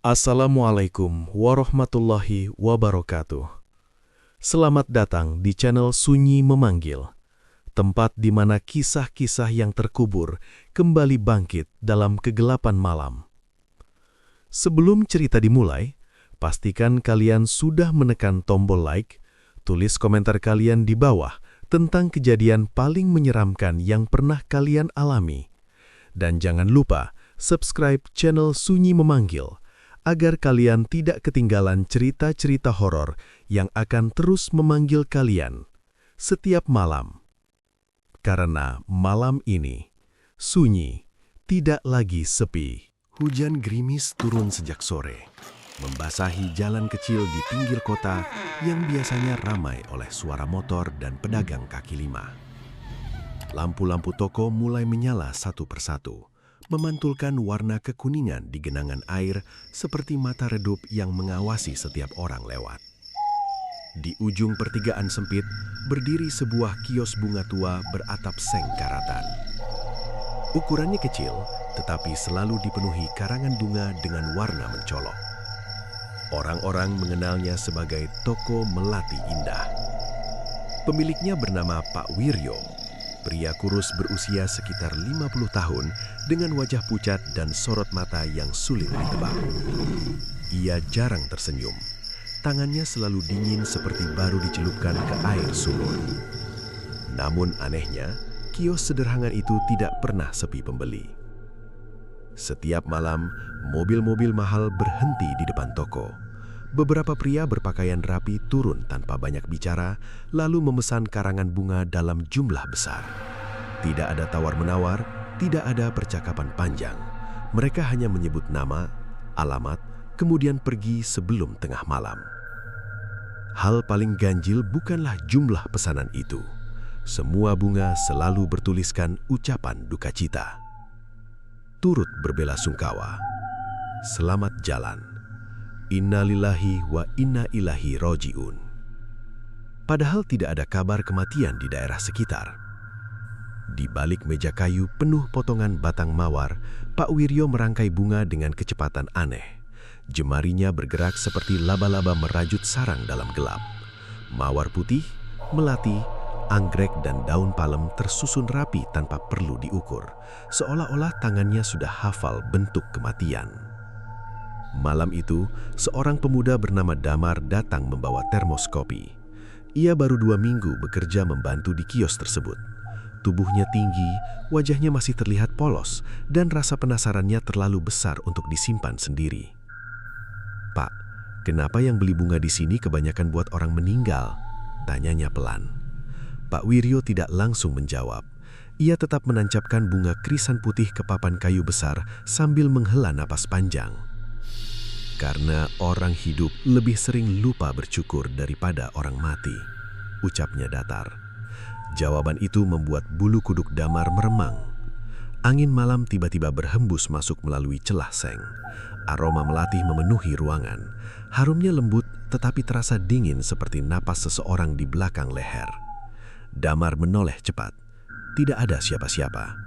Assalamualaikum warahmatullahi wabarakatuh. Selamat datang di channel Sunyi Memanggil, tempat di mana kisah-kisah yang terkubur kembali bangkit dalam kegelapan malam. Sebelum cerita dimulai, pastikan kalian sudah menekan tombol like, tulis komentar kalian di bawah tentang kejadian paling menyeramkan yang pernah kalian alami. Dan jangan lupa subscribe channel Sunyi Memanggil, agar kalian tidak ketinggalan cerita-cerita horor yang akan terus memanggil kalian setiap malam. Karena malam ini, sunyi, tidak lagi sepi. Hujan gerimis turun sejak sore, membasahi jalan kecil di pinggir kota yang biasanya ramai oleh suara motor dan pedagang kaki lima. Lampu-lampu toko mulai menyala satu persatu, memantulkan warna kekuningan di genangan air seperti mata redup yang mengawasi setiap orang lewat. Di ujung pertigaan sempit, berdiri sebuah kios bunga tua beratap seng karatan. Ukurannya kecil, tetapi selalu dipenuhi karangan bunga dengan warna mencolok. Orang-orang mengenalnya sebagai toko Melati Indah. Pemiliknya bernama Pak Wiryo, pria kurus berusia sekitar 50 tahun dengan wajah pucat dan sorot mata yang sulit ditebak. Ia jarang tersenyum. Tangannya selalu dingin seperti baru dicelupkan ke air sumur. Namun anehnya, kios sederhana itu tidak pernah sepi pembeli. Setiap malam, mobil-mobil mahal berhenti di depan toko. Beberapa pria berpakaian rapi turun tanpa banyak bicara, lalu memesan karangan bunga dalam jumlah besar. Tidak ada tawar-menawar, tidak ada percakapan panjang. Mereka hanya menyebut nama, alamat, kemudian pergi sebelum tengah malam. Hal paling ganjil bukanlah jumlah pesanan itu. Semua bunga selalu bertuliskan ucapan duka cita. Turut berbela sungkawa. Selamat jalan. Innalillahi wa inna ilaihi roji'un. Padahal tidak ada kabar kematian di daerah sekitar. Di balik meja kayu penuh potongan batang mawar, Pak Wiryo merangkai bunga dengan kecepatan aneh. Jemarinya bergerak seperti laba-laba merajut sarang dalam gelap. Mawar putih, melati, anggrek dan daun palem tersusun rapi tanpa perlu diukur, seolah-olah tangannya sudah hafal bentuk kematian. Malam itu, seorang pemuda bernama Damar datang membawa termos kopi. Ia baru 2 minggu bekerja membantu di kios tersebut. Tubuhnya tinggi, wajahnya masih terlihat polos, dan rasa penasarannya terlalu besar untuk disimpan sendiri. "Pak, kenapa yang beli bunga di sini kebanyakan buat orang meninggal?" tanyanya pelan. Pak Wiryo tidak langsung menjawab. Ia tetap menancapkan bunga krisan putih ke papan kayu besar sambil menghela napas panjang. "Karena orang hidup lebih sering lupa bersyukur daripada orang mati," ucapnya datar. Jawaban itu membuat bulu kuduk Damar meremang. Angin malam tiba-tiba berhembus masuk melalui celah seng. Aroma melati memenuhi ruangan. Harumnya lembut tetapi terasa dingin seperti napas seseorang di belakang leher. Damar menoleh cepat. Tidak ada siapa-siapa.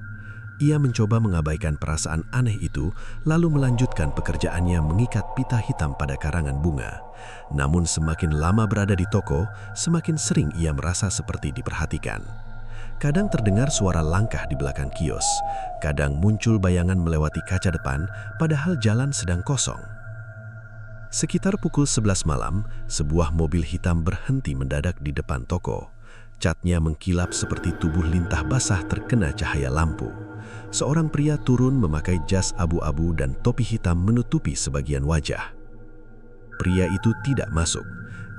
Ia mencoba mengabaikan perasaan aneh itu, lalu melanjutkan pekerjaannya mengikat pita hitam pada karangan bunga. Namun semakin lama berada di toko, semakin sering ia merasa seperti diperhatikan. Kadang terdengar suara langkah di belakang kios, kadang muncul bayangan melewati kaca depan, padahal jalan sedang kosong. Sekitar pukul 11 malam, sebuah mobil hitam berhenti mendadak di depan toko. Catnya mengkilap seperti tubuh lintah basah terkena cahaya lampu. Seorang pria turun memakai jas abu-abu dan topi hitam menutupi sebagian wajah. Pria itu tidak masuk.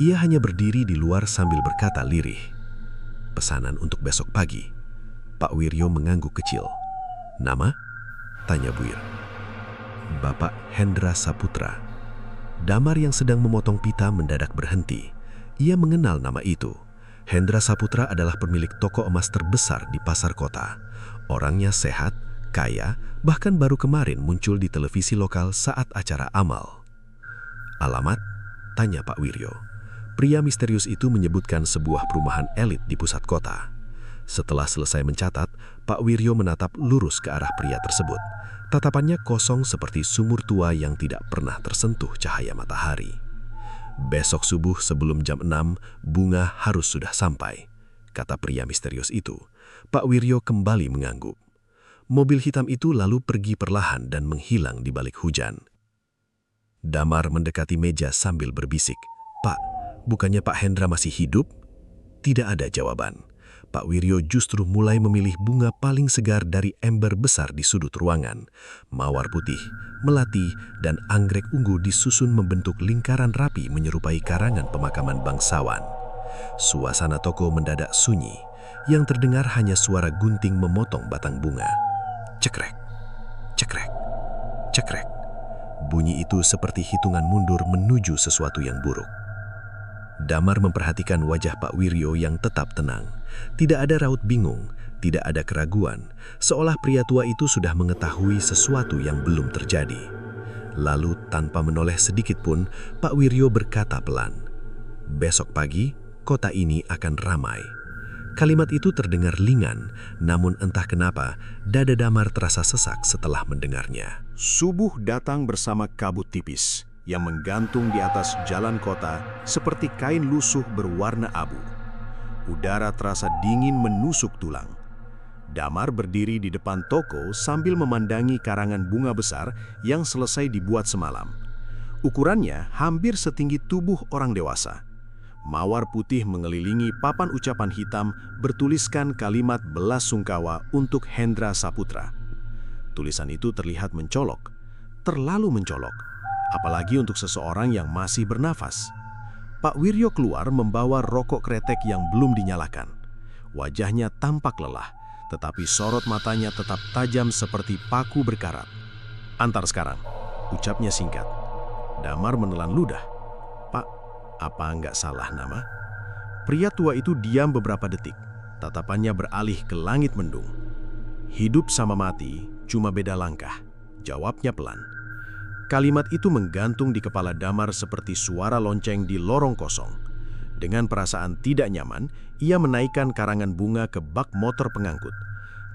Ia hanya berdiri di luar sambil berkata lirih, "Pesanan untuk besok pagi." Pak Wiryo mengangguk kecil. "Nama?" tanya Buir. "Bapak Hendra Saputra." Damar yang sedang memotong pita mendadak berhenti. Ia mengenal nama itu. Hendra Saputra adalah pemilik toko emas terbesar di pasar kota. Orangnya sehat, kaya, bahkan baru kemarin muncul di televisi lokal saat acara amal. "Alamat?" tanya Pak Wiryo. Pria misterius itu menyebutkan sebuah perumahan elit di pusat kota. Setelah selesai mencatat, Pak Wiryo menatap lurus ke arah pria tersebut. Tatapannya kosong seperti sumur tua yang tidak pernah tersentuh cahaya matahari. "Besok subuh sebelum jam 6, bunga harus sudah sampai," kata pria misterius itu. Pak Wiryo kembali mengangguk. Mobil hitam itu lalu pergi perlahan dan menghilang di balik hujan. Damar mendekati meja sambil berbisik, "Pak, bukannya Pak Hendra masih hidup?" Tidak ada jawaban. Pak Wiryo justru mulai memilih bunga paling segar dari ember besar di sudut ruangan. Mawar putih, melati, dan anggrek ungu disusun membentuk lingkaran rapi menyerupai karangan pemakaman bangsawan. Suasana toko mendadak sunyi, yang terdengar hanya suara gunting memotong batang bunga. Cekrek, cekrek, cekrek. Bunyi itu seperti hitungan mundur menuju sesuatu yang buruk. Damar memperhatikan wajah Pak Wiryo yang tetap tenang. Tidak ada raut bingung, tidak ada keraguan, seolah pria tua itu sudah mengetahui sesuatu yang belum terjadi. Lalu tanpa menoleh sedikit pun, Pak Wiryo berkata pelan, "Besok pagi, kota ini akan ramai." Kalimat itu terdengar ringan, namun entah kenapa, dada Damar terasa sesak setelah mendengarnya. Subuh datang bersama kabut tipis yang menggantung di atas jalan kota seperti kain lusuh berwarna abu. Udara terasa dingin menusuk tulang. Damar berdiri di depan toko sambil memandangi karangan bunga besar yang selesai dibuat semalam. Ukurannya hampir setinggi tubuh orang dewasa. Mawar putih mengelilingi papan ucapan hitam bertuliskan kalimat belas sungkawa untuk Hendra Saputra. Tulisan itu terlihat mencolok, terlalu mencolok, apalagi untuk seseorang yang masih bernafas. Pak Wiryo keluar membawa rokok kretek yang belum dinyalakan. Wajahnya tampak lelah, tetapi sorot matanya tetap tajam seperti paku berkarat. "Antar sekarang," ucapnya singkat. Damar menelan ludah. "Pak, apa nggak salah nama?" Pria tua itu diam beberapa detik. Tatapannya beralih ke langit mendung. "Hidup sama mati, cuma beda langkah," jawabnya pelan. Kalimat itu menggantung di kepala Damar seperti suara lonceng di lorong kosong. Dengan perasaan tidak nyaman, ia menaikkan karangan bunga ke bak motor pengangkut.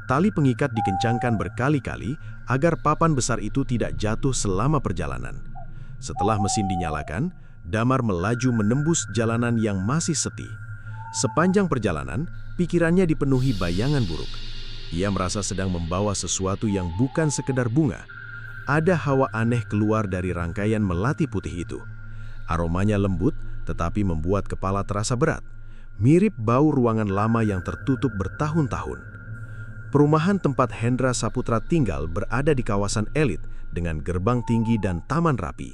Tali pengikat dikencangkan berkali-kali agar papan besar itu tidak jatuh selama perjalanan. Setelah mesin dinyalakan, Damar melaju menembus jalanan yang masih sepi. Sepanjang perjalanan, pikirannya dipenuhi bayangan buruk. Ia merasa sedang membawa sesuatu yang bukan sekedar bunga. Ada hawa aneh keluar dari rangkaian melati putih itu. Aromanya lembut, tetapi membuat kepala terasa berat. Mirip bau ruangan lama yang tertutup bertahun-tahun. Perumahan tempat Hendra Saputra tinggal berada di kawasan elit dengan gerbang tinggi dan taman rapi.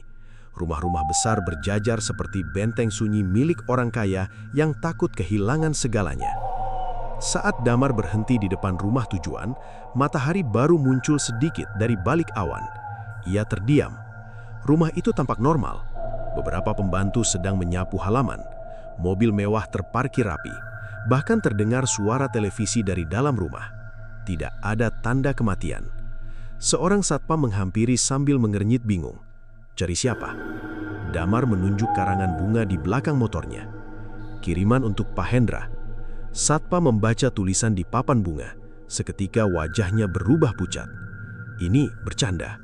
Rumah-rumah besar berjajar seperti benteng sunyi milik orang kaya yang takut kehilangan segalanya. Saat Damar berhenti di depan rumah tujuan, matahari baru muncul sedikit dari balik awan. Ia terdiam. Rumah itu tampak normal. Beberapa pembantu sedang menyapu halaman. Mobil mewah terparkir rapi. Bahkan terdengar suara televisi dari dalam rumah. Tidak ada tanda kematian. Seorang satpam menghampiri sambil mengernyit bingung. Cari siapa? Damar menunjuk karangan bunga di belakang motornya. Kiriman untuk Pak Hendra. Satpam membaca tulisan di papan bunga. Seketika wajahnya berubah pucat. Ini bercanda.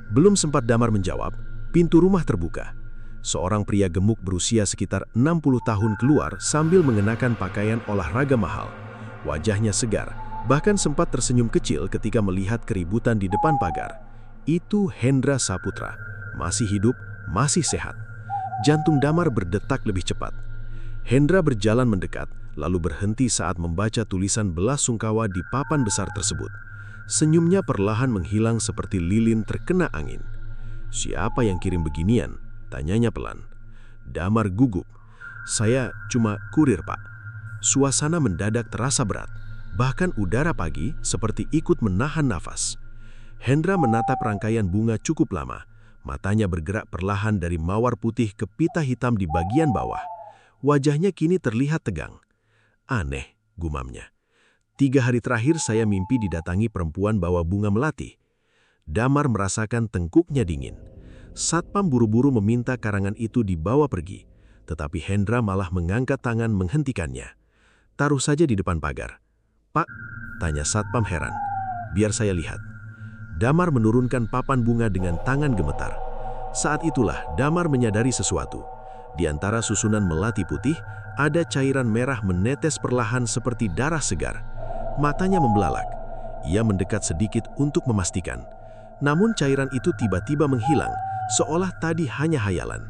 Belum sempat Damar menjawab, pintu rumah terbuka. Seorang pria gemuk berusia sekitar 60 tahun keluar sambil mengenakan pakaian olahraga mahal. Wajahnya segar, bahkan sempat tersenyum kecil ketika melihat keributan di depan pagar. Itu Hendra Saputra, masih hidup, masih sehat. Jantung Damar berdetak lebih cepat. Hendra berjalan mendekat, lalu berhenti saat membaca tulisan belas sungkawa di papan besar tersebut. Senyumnya perlahan menghilang seperti lilin terkena angin. "Siapa yang kirim beginian?" tanyanya pelan. Damar gugup. "Saya cuma kurir, Pak." Suasana mendadak terasa berat. Bahkan udara pagi seperti ikut menahan nafas. Hendra menatap rangkaian bunga cukup lama. Matanya bergerak perlahan dari mawar putih ke pita hitam di bagian bawah. Wajahnya kini terlihat tegang. "Aneh," gumamnya. 3 hari terakhir saya mimpi didatangi perempuan bawa bunga melati." Damar merasakan tengkuknya dingin. Satpam buru-buru meminta karangan itu dibawa pergi, tetapi Hendra malah mengangkat tangan menghentikannya. "Taruh saja di depan pagar." "Pak," tanya satpam heran. "Biar saya lihat." Damar menurunkan papan bunga dengan tangan gemetar. Saat itulah Damar menyadari sesuatu. Di antara susunan melati putih, ada cairan merah menetes perlahan seperti darah segar. Matanya membelalak. Ia mendekat sedikit untuk memastikan. Namun cairan itu tiba-tiba menghilang, seolah tadi hanya hayalan.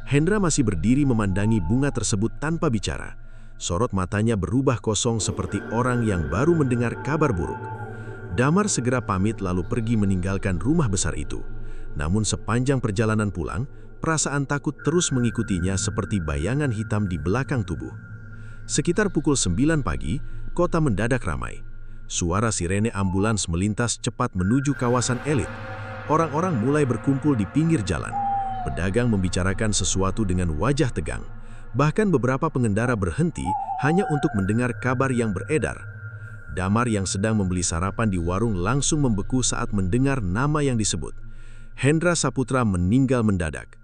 Hendra masih berdiri memandangi bunga tersebut tanpa bicara. Sorot matanya berubah kosong seperti orang yang baru mendengar kabar buruk. Damar segera pamit lalu pergi meninggalkan rumah besar itu. Namun sepanjang perjalanan pulang, perasaan takut terus mengikutinya seperti bayangan hitam di belakang tubuh. Sekitar pukul 9 pagi, kota mendadak ramai. Suara sirene ambulans melintas cepat menuju kawasan elit. Orang-orang mulai berkumpul di pinggir jalan. Pedagang membicarakan sesuatu dengan wajah tegang. Bahkan beberapa pengendara berhenti hanya untuk mendengar kabar yang beredar. Damar yang sedang membeli sarapan di warung langsung membeku saat mendengar nama yang disebut. Hendra Saputra meninggal mendadak.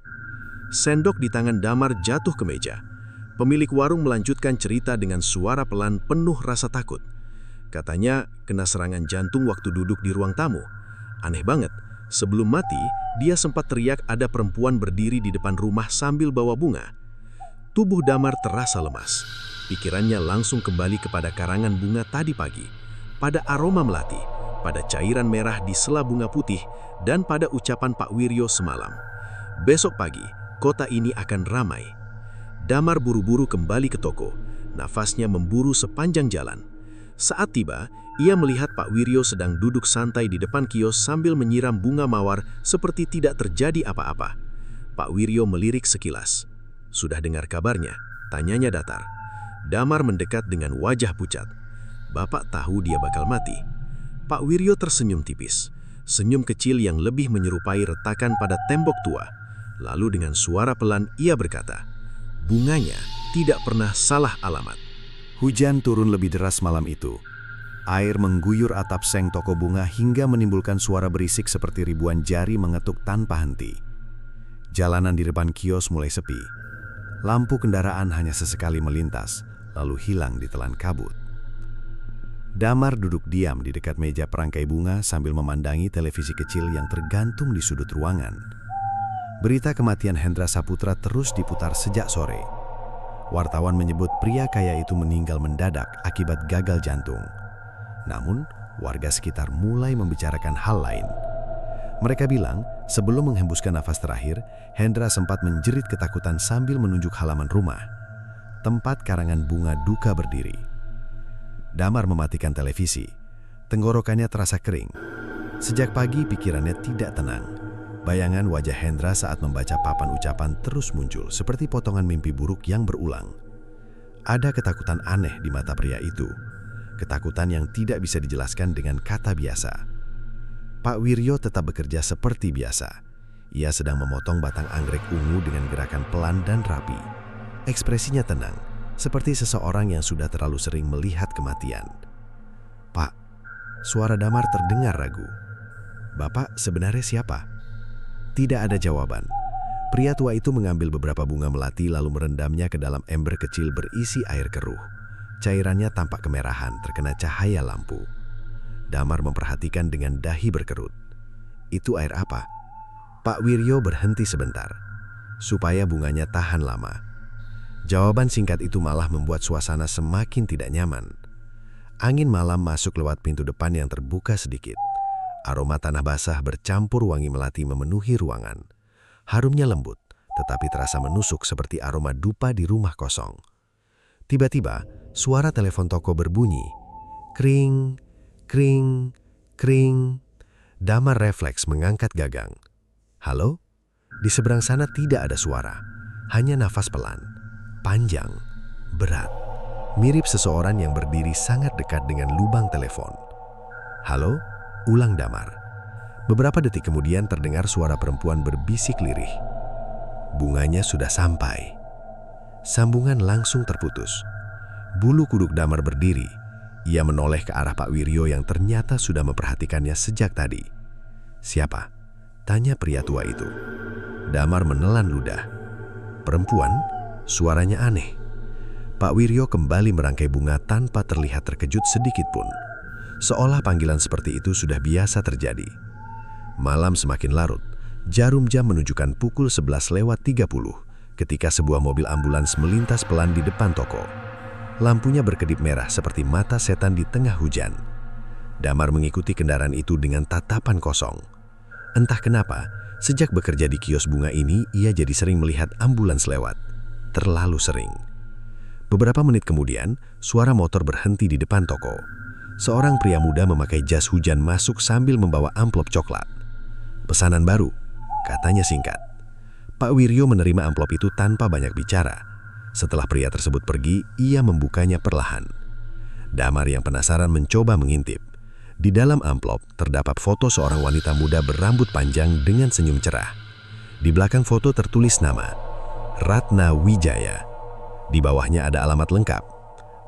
Sendok di tangan Damar jatuh ke meja. Pemilik warung melanjutkan cerita dengan suara pelan penuh rasa takut. Katanya kena serangan jantung waktu duduk di ruang tamu. Aneh banget, sebelum mati, dia sempat teriak ada perempuan berdiri di depan rumah sambil bawa bunga. Tubuh Damar terasa lemas. Pikirannya langsung kembali kepada karangan bunga tadi pagi, pada aroma melati, pada cairan merah di sela bunga putih, dan pada ucapan Pak Wiryo semalam. Besok pagi, kota ini akan ramai. Damar buru-buru kembali ke toko, nafasnya memburu sepanjang jalan. Saat tiba, ia melihat Pak Wiryo sedang duduk santai di depan kios sambil menyiram bunga mawar seperti tidak terjadi apa-apa. Pak Wiryo melirik sekilas. "Sudah dengar kabarnya?" tanyanya datar. Damar mendekat dengan wajah pucat. "Bapak tahu dia bakal mati." Pak Wiryo tersenyum tipis. Senyum kecil yang lebih menyerupai retakan pada tembok tua. Lalu dengan suara pelan ia berkata, "Bunganya tidak pernah salah alamat." Hujan turun lebih deras malam itu. Air mengguyur atap seng toko bunga hingga menimbulkan suara berisik seperti ribuan jari mengetuk tanpa henti. Jalanan di depan kios mulai sepi. Lampu kendaraan hanya sesekali melintas, lalu hilang ditelan kabut. Damar duduk diam di dekat meja perangkai bunga sambil memandangi televisi kecil yang tergantung di sudut ruangan. Berita kematian Hendra Saputra terus diputar sejak sore. Wartawan menyebut pria kaya itu meninggal mendadak akibat gagal jantung. Namun, warga sekitar mulai membicarakan hal lain. Mereka bilang, sebelum menghembuskan nafas terakhir, Hendra sempat menjerit ketakutan sambil menunjuk halaman rumah, tempat karangan bunga duka berdiri. Damar mematikan televisi. Tenggorokannya terasa kering. Sejak pagi pikirannya tidak tenang. Bayangan wajah Hendra saat membaca papan ucapan terus muncul seperti potongan mimpi buruk yang berulang. Ada ketakutan aneh di mata pria itu. Ketakutan yang tidak bisa dijelaskan dengan kata biasa. Pak Wiryo tetap bekerja seperti biasa. Ia sedang memotong batang anggrek ungu dengan gerakan pelan dan rapi. Ekspresinya tenang, seperti seseorang yang sudah terlalu sering melihat kematian. "Pak," suara Damar terdengar ragu. "Bapak sebenarnya siapa?" Tidak ada jawaban. Pria tua itu mengambil beberapa bunga melati lalu merendamnya ke dalam ember kecil berisi air keruh. Cairannya tampak kemerahan terkena cahaya lampu. Damar memperhatikan dengan dahi berkerut. "Itu air apa?" Pak Wiryo berhenti sebentar, supaya bunganya tahan lama. Jawaban singkat itu malah membuat suasana semakin tidak nyaman. Angin malam masuk lewat pintu depan yang terbuka sedikit. Aroma tanah basah bercampur wangi melati memenuhi ruangan. Harumnya lembut, tetapi terasa menusuk seperti aroma dupa di rumah kosong. Tiba-tiba, suara telepon toko berbunyi. Kring, kring, kring. Damar refleks mengangkat gagang. "Halo?" Di seberang sana tidak ada suara, hanya nafas pelan, panjang, berat. Mirip seseorang yang berdiri sangat dekat dengan lubang telepon. "Halo?" ulang Damar. Beberapa detik kemudian terdengar suara perempuan berbisik lirih. "Bunganya sudah sampai." Sambungan langsung terputus. Bulu kuduk Damar berdiri. Ia menoleh ke arah Pak Wiryo yang ternyata sudah memperhatikannya sejak tadi. "Siapa?" tanya pria tua itu. Damar menelan ludah. "Perempuan?" Suaranya aneh. Pak Wiryo kembali merangkai bunga tanpa terlihat terkejut sedikit pun. Seolah panggilan seperti itu sudah biasa terjadi. Malam semakin larut. Jarum jam menunjukkan pukul 11:30 ketika sebuah mobil ambulans melintas pelan di depan toko. Lampunya berkedip merah seperti mata setan di tengah hujan. Damar mengikuti kendaraan itu dengan tatapan kosong. Entah kenapa, sejak bekerja di kios bunga ini, ia jadi sering melihat ambulans lewat. Terlalu sering. Beberapa menit kemudian, suara motor berhenti di depan toko. Seorang pria muda memakai jas hujan masuk sambil membawa amplop coklat. "Pesanan baru," katanya singkat. Pak Wiryo menerima amplop itu tanpa banyak bicara. Setelah pria tersebut pergi, ia membukanya perlahan. Damar yang penasaran mencoba mengintip. Di dalam amplop terdapat foto seorang wanita muda berambut panjang dengan senyum cerah. Di belakang foto tertulis nama, Ratna Wijaya. Di bawahnya ada alamat lengkap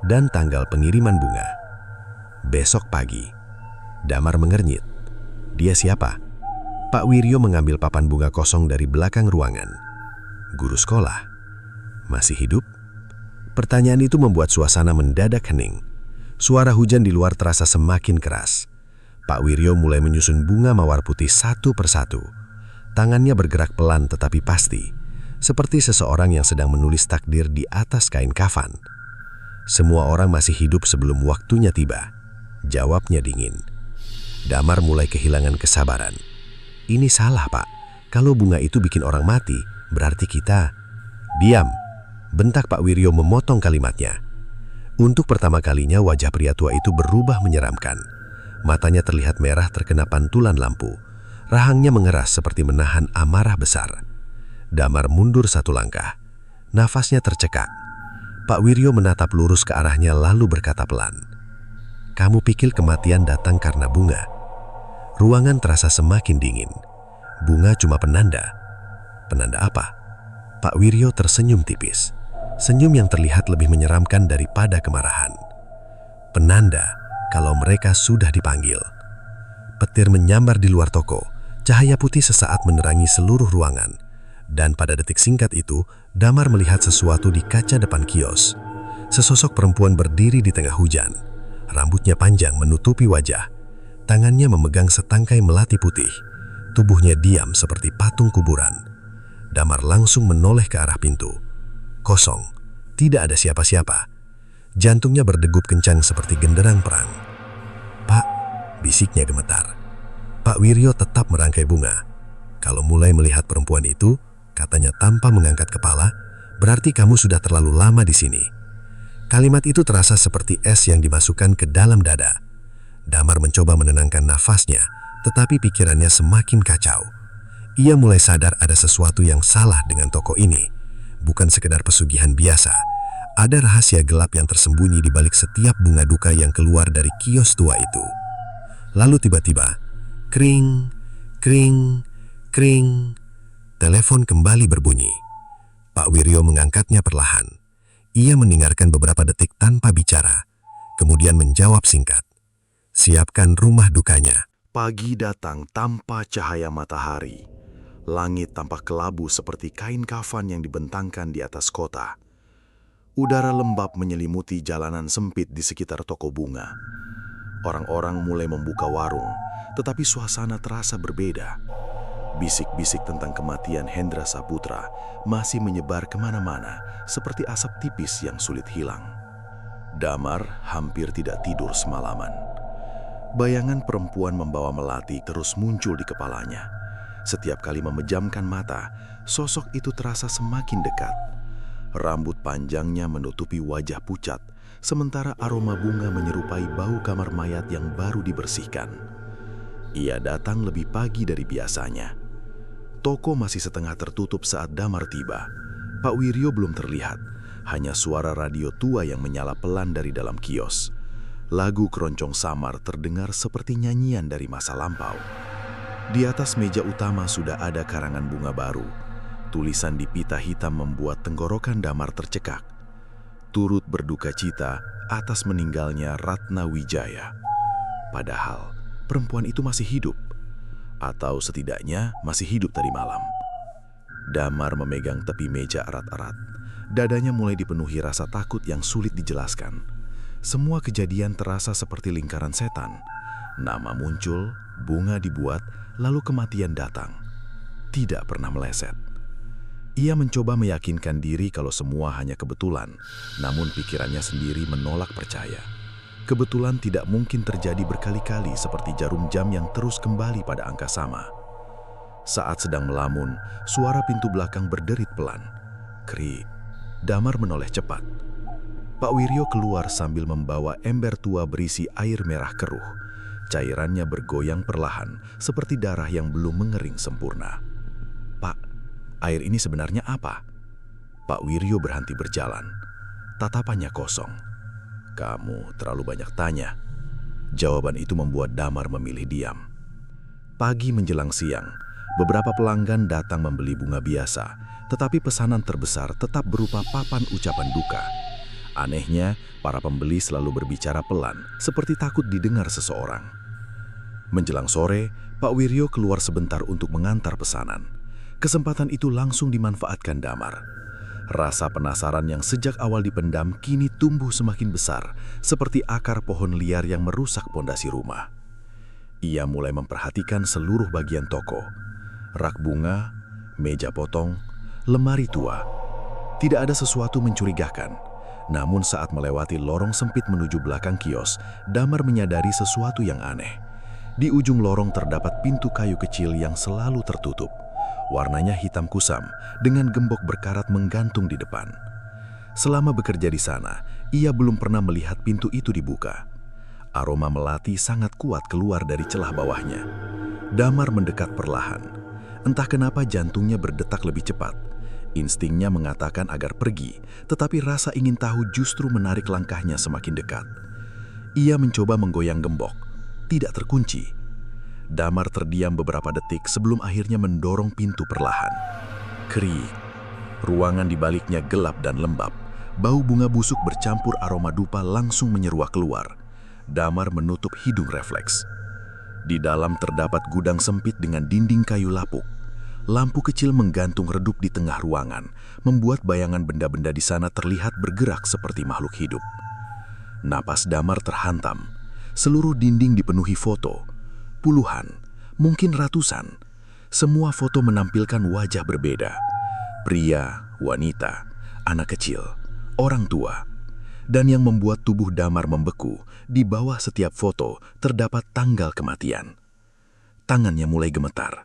dan tanggal pengiriman bunga. Besok pagi. Damar mengernyit. Dia siapa? Pak Wiryo mengambil papan bunga kosong dari belakang ruangan. Guru sekolah. Masih hidup? Pertanyaan itu membuat suasana mendadak hening. Suara hujan di luar terasa semakin keras. Pak Wiryo mulai menyusun bunga mawar putih satu persatu. Tangannya bergerak pelan tetapi pasti, seperti seseorang yang sedang menulis takdir di atas kain kafan. "Semua orang masih hidup sebelum waktunya tiba," jawabnya dingin. Damar mulai kehilangan kesabaran. "Ini salah, Pak. Kalau bunga itu bikin orang mati, berarti kita..." "Diam!" bentak Pak Wiryo memotong kalimatnya. Untuk pertama kalinya wajah pria tua itu berubah menyeramkan. Matanya terlihat merah terkena pantulan lampu. Rahangnya mengeras seperti menahan amarah besar. Damar mundur satu langkah. Nafasnya tercekak. Pak Wiryo menatap lurus ke arahnya lalu berkata pelan, "Kamu pikir kematian datang karena bunga?" Ruangan terasa semakin dingin. Bunga cuma penanda. Penanda apa? Pak Wiryo tersenyum tipis. Senyum yang terlihat lebih menyeramkan daripada kemarahan. Penanda kalau mereka sudah dipanggil. Petir menyambar di luar toko. Cahaya putih sesaat menerangi seluruh ruangan. Dan pada detik singkat itu, Damar melihat sesuatu di kaca depan kios. Sesosok perempuan berdiri di tengah hujan. Rambutnya panjang menutupi wajah. Tangannya memegang setangkai melati putih. Tubuhnya diam seperti patung kuburan. Damar langsung menoleh ke arah pintu. Kosong, tidak ada siapa-siapa. Jantungnya berdegup kencang seperti genderang perang. "Pak," bisiknya gemetar. Pak Wiryo tetap merangkai bunga. "Kalau mulai melihat perempuan itu," katanya tanpa mengangkat kepala, "berarti kamu sudah terlalu lama di sini." Kalimat itu terasa seperti es yang dimasukkan ke dalam dada. Damar mencoba menenangkan nafasnya, tetapi pikirannya semakin kacau. Ia mulai sadar ada sesuatu yang salah dengan toko ini. Bukan sekedar pesugihan biasa. Ada rahasia gelap yang tersembunyi di balik setiap bunga duka yang keluar dari kios tua itu. Lalu tiba-tiba, kring, kring, kring. Telepon kembali berbunyi. Pak Wiryo mengangkatnya perlahan. Ia mendengarkan beberapa detik tanpa bicara, kemudian menjawab singkat. "Siapkan rumah dukanya." Pagi datang tanpa cahaya matahari. Langit tampak kelabu seperti kain kafan yang dibentangkan di atas kota. Udara lembab menyelimuti jalanan sempit di sekitar toko bunga. Orang-orang mulai membuka warung, tetapi suasana terasa berbeda. Bisik-bisik tentang kematian Hendra Saputra masih menyebar kemana-mana seperti asap tipis yang sulit hilang. Damar hampir tidak tidur semalaman. Bayangan perempuan membawa melati terus muncul di kepalanya. Setiap kali memejamkan mata, sosok itu terasa semakin dekat. Rambut panjangnya menutupi wajah pucat, sementara aroma bunga menyerupai bau kamar mayat yang baru dibersihkan. Ia datang lebih pagi dari biasanya. Toko masih setengah tertutup saat Damar tiba. Pak Wiryo belum terlihat, hanya suara radio tua yang menyala pelan dari dalam kios. Lagu keroncong samar terdengar seperti nyanyian dari masa lampau. Di atas meja utama sudah ada karangan bunga baru. Tulisan di pita hitam membuat tenggorokan Damar tercekak. Turut berduka cita atas meninggalnya Ratna Wijaya. Padahal perempuan itu masih hidup. Atau setidaknya masih hidup tadi malam. Damar memegang tepi meja erat-erat. Dadanya mulai dipenuhi rasa takut yang sulit dijelaskan. Semua kejadian terasa seperti lingkaran setan. Nama muncul, bunga dibuat, lalu kematian datang. Tidak pernah meleset. Ia mencoba meyakinkan diri kalau semua hanya kebetulan, namun pikirannya sendiri menolak percaya. Kebetulan tidak mungkin terjadi berkali-kali seperti jarum jam yang terus kembali pada angka sama. Saat sedang melamun, suara pintu belakang berderit pelan. Krik. Damar menoleh cepat. Pak Wiryo keluar sambil membawa ember tua berisi air merah keruh. Cairannya bergoyang perlahan, seperti darah yang belum mengering sempurna. "Pak, air ini sebenarnya apa?" Pak Wiryo berhenti berjalan. Tatapannya kosong. "Kamu terlalu banyak tanya." Jawaban itu membuat Damar memilih diam. Pagi menjelang siang, beberapa pelanggan datang membeli bunga biasa, tetapi pesanan terbesar tetap berupa papan ucapan duka. Anehnya, para pembeli selalu berbicara pelan, seperti takut didengar seseorang. Menjelang sore, Pak Wiryo keluar sebentar untuk mengantar pesanan. Kesempatan itu langsung dimanfaatkan Damar. Rasa penasaran yang sejak awal dipendam kini tumbuh semakin besar, seperti akar pohon liar yang merusak pondasi rumah. Ia mulai memperhatikan seluruh bagian toko. Rak bunga, meja potong, lemari tua. Tidak ada sesuatu mencurigakan. Namun saat melewati lorong sempit menuju belakang kios, Damar menyadari sesuatu yang aneh. Di ujung lorong terdapat pintu kayu kecil yang selalu tertutup. Warnanya hitam kusam, dengan gembok berkarat menggantung di depan. Selama bekerja di sana, ia belum pernah melihat pintu itu dibuka. Aroma melati sangat kuat keluar dari celah bawahnya. Damar mendekat perlahan. Entah kenapa jantungnya berdetak lebih cepat. Instingnya mengatakan agar pergi, tetapi rasa ingin tahu justru menarik langkahnya semakin dekat. Ia mencoba menggoyang gembok. Tidak terkunci. Damar terdiam beberapa detik sebelum akhirnya mendorong pintu perlahan. Krik. Ruangan di baliknya gelap dan lembab. Bau bunga busuk bercampur aroma dupa langsung menyeruak keluar. Damar menutup hidung refleks. Di dalam terdapat gudang sempit dengan dinding kayu lapuk. Lampu kecil menggantung redup di tengah ruangan, membuat bayangan benda-benda di sana terlihat bergerak seperti makhluk hidup. Napas Damar terhantam. Seluruh dinding dipenuhi foto. Puluhan, mungkin ratusan. Semua foto menampilkan wajah berbeda. Pria, wanita, anak kecil, orang tua. Dan yang membuat tubuh Damar membeku, di bawah setiap foto terdapat tanggal kematian. Tangannya mulai gemetar.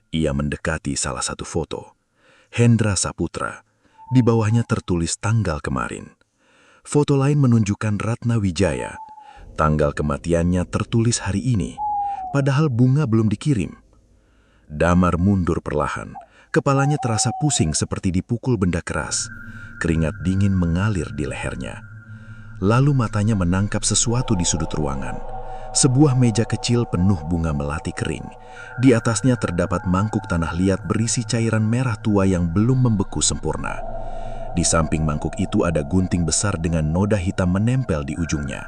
Ia mendekati salah satu foto. Hendra Saputra. Di bawahnya tertulis tanggal kemarin. Foto lain menunjukkan Ratna Wijaya. Tanggal kematiannya tertulis hari ini, padahal bunga belum dikirim. Damar mundur perlahan. Kepalanya terasa pusing seperti dipukul benda keras. Keringat dingin mengalir di lehernya. Lalu matanya menangkap sesuatu di sudut ruangan. Sebuah meja kecil penuh bunga melati kering. Di atasnya terdapat mangkuk tanah liat berisi cairan merah tua yang belum membeku sempurna. Di samping mangkuk itu ada gunting besar dengan noda hitam menempel di ujungnya.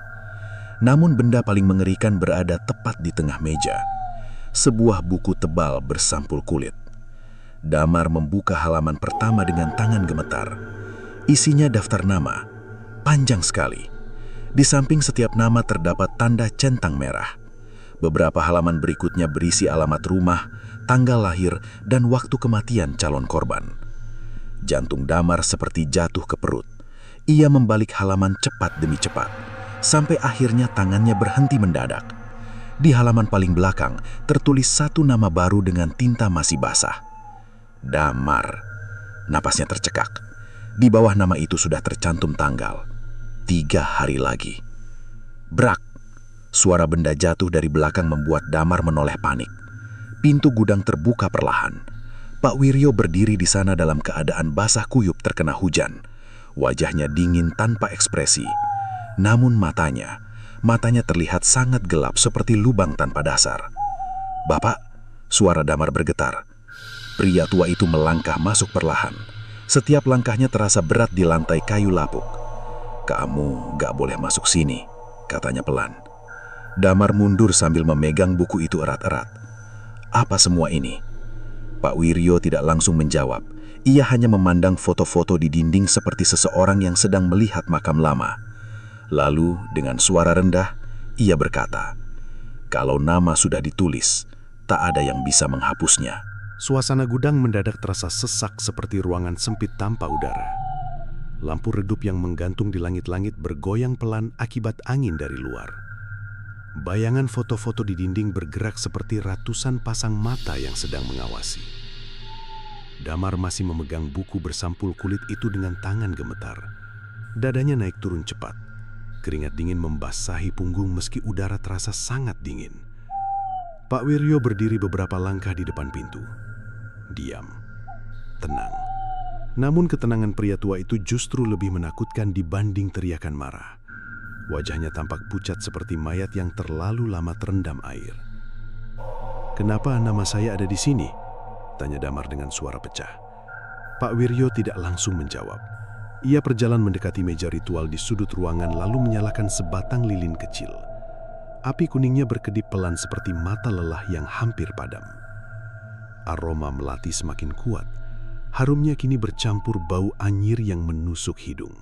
Namun benda paling mengerikan berada tepat di tengah meja. Sebuah buku tebal bersampul kulit. Damar membuka halaman pertama dengan tangan gemetar. Isinya daftar nama, panjang sekali. Di samping setiap nama terdapat tanda centang merah. Beberapa halaman berikutnya berisi alamat rumah, tanggal lahir, dan waktu kematian calon korban. Jantung Damar seperti jatuh ke perut. Ia membalik halaman cepat demi cepat, sampai akhirnya tangannya berhenti mendadak. Di halaman paling belakang tertulis satu nama baru dengan tinta masih basah. Damar. Napasnya tercekak. Di bawah nama itu sudah tercantum tanggal. 3 hari lagi. Brak. Suara benda jatuh dari belakang membuat Damar menoleh panik. Pintu gudang terbuka perlahan. Pak Wiryo berdiri di sana dalam keadaan basah kuyup terkena hujan. Wajahnya dingin tanpa ekspresi. Namun matanya terlihat sangat gelap seperti lubang tanpa dasar. "Bapak," suara Damar bergetar. Pria tua itu melangkah masuk perlahan. Setiap langkahnya terasa berat di lantai kayu lapuk. "Kamu gak boleh masuk sini," katanya pelan. Damar mundur sambil memegang buku itu erat-erat. "Apa semua ini?" Pak Wiryo tidak langsung menjawab. Ia hanya memandang foto-foto di dinding seperti seseorang yang sedang melihat makam lama. Lalu dengan suara rendah, ia berkata, "Kalau nama sudah ditulis, tak ada yang bisa menghapusnya. Suasana gudang mendadak terasa sesak seperti ruangan sempit tanpa udara. Lampu redup yang menggantung di langit-langit bergoyang pelan akibat angin dari luar. Bayangan foto-foto di dinding bergerak seperti ratusan pasang mata yang sedang mengawasi. Damar masih memegang buku bersampul kulit itu dengan tangan gemetar. Dadanya naik turun cepat. Keringat dingin membasahi punggung meski udara terasa sangat dingin. Pak Wiryo berdiri beberapa langkah di depan pintu. Diam, tenang. Namun ketenangan pria tua itu justru lebih menakutkan dibanding teriakan marah. Wajahnya tampak pucat seperti mayat yang terlalu lama terendam air. "Kenapa nama saya ada di sini?" tanya Damar dengan suara pecah. Pak Wiryo tidak langsung menjawab. Ia berjalan mendekati meja ritual di sudut ruangan lalu menyalakan sebatang lilin kecil. Api kuningnya berkedip pelan seperti mata lelah yang hampir padam. Aroma melati semakin kuat. Harumnya kini bercampur bau anyir yang menusuk hidung.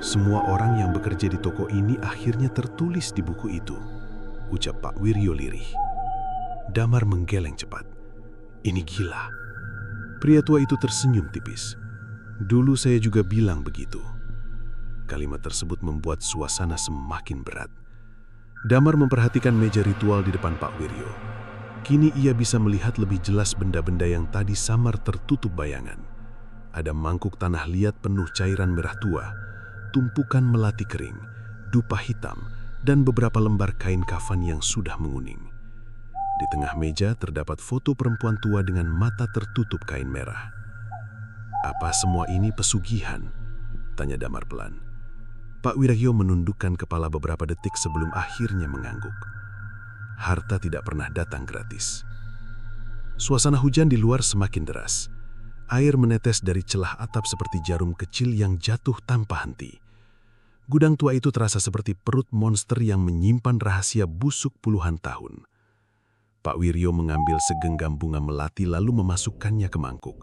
"Semua orang yang bekerja di toko ini akhirnya tertulis di buku itu," ucap Pak Wiryo lirih. Damar menggeleng cepat. "Ini gila." Pria tua itu tersenyum tipis. "Dulu saya juga bilang begitu." Kalimat tersebut membuat suasana semakin berat. Damar memperhatikan meja ritual di depan Pak Wiryo. Kini ia bisa melihat lebih jelas benda-benda yang tadi samar tertutup bayangan. Ada mangkuk tanah liat penuh cairan merah tua, tumpukan melati kering, dupa hitam, dan beberapa lembar kain kafan yang sudah menguning. Di tengah meja terdapat foto perempuan tua dengan mata tertutup kain merah. "Apa semua ini pesugihan?" tanya Damar pelan. Pak Wiryo menundukkan kepala beberapa detik sebelum akhirnya mengangguk. Harta tidak pernah datang gratis. Suasana hujan di luar semakin deras. Air menetes dari celah atap seperti jarum kecil yang jatuh tanpa henti. Gudang tua itu terasa seperti perut monster yang menyimpan rahasia busuk puluhan tahun. Pak Wiryo mengambil segenggam bunga melati lalu memasukkannya ke mangkuk.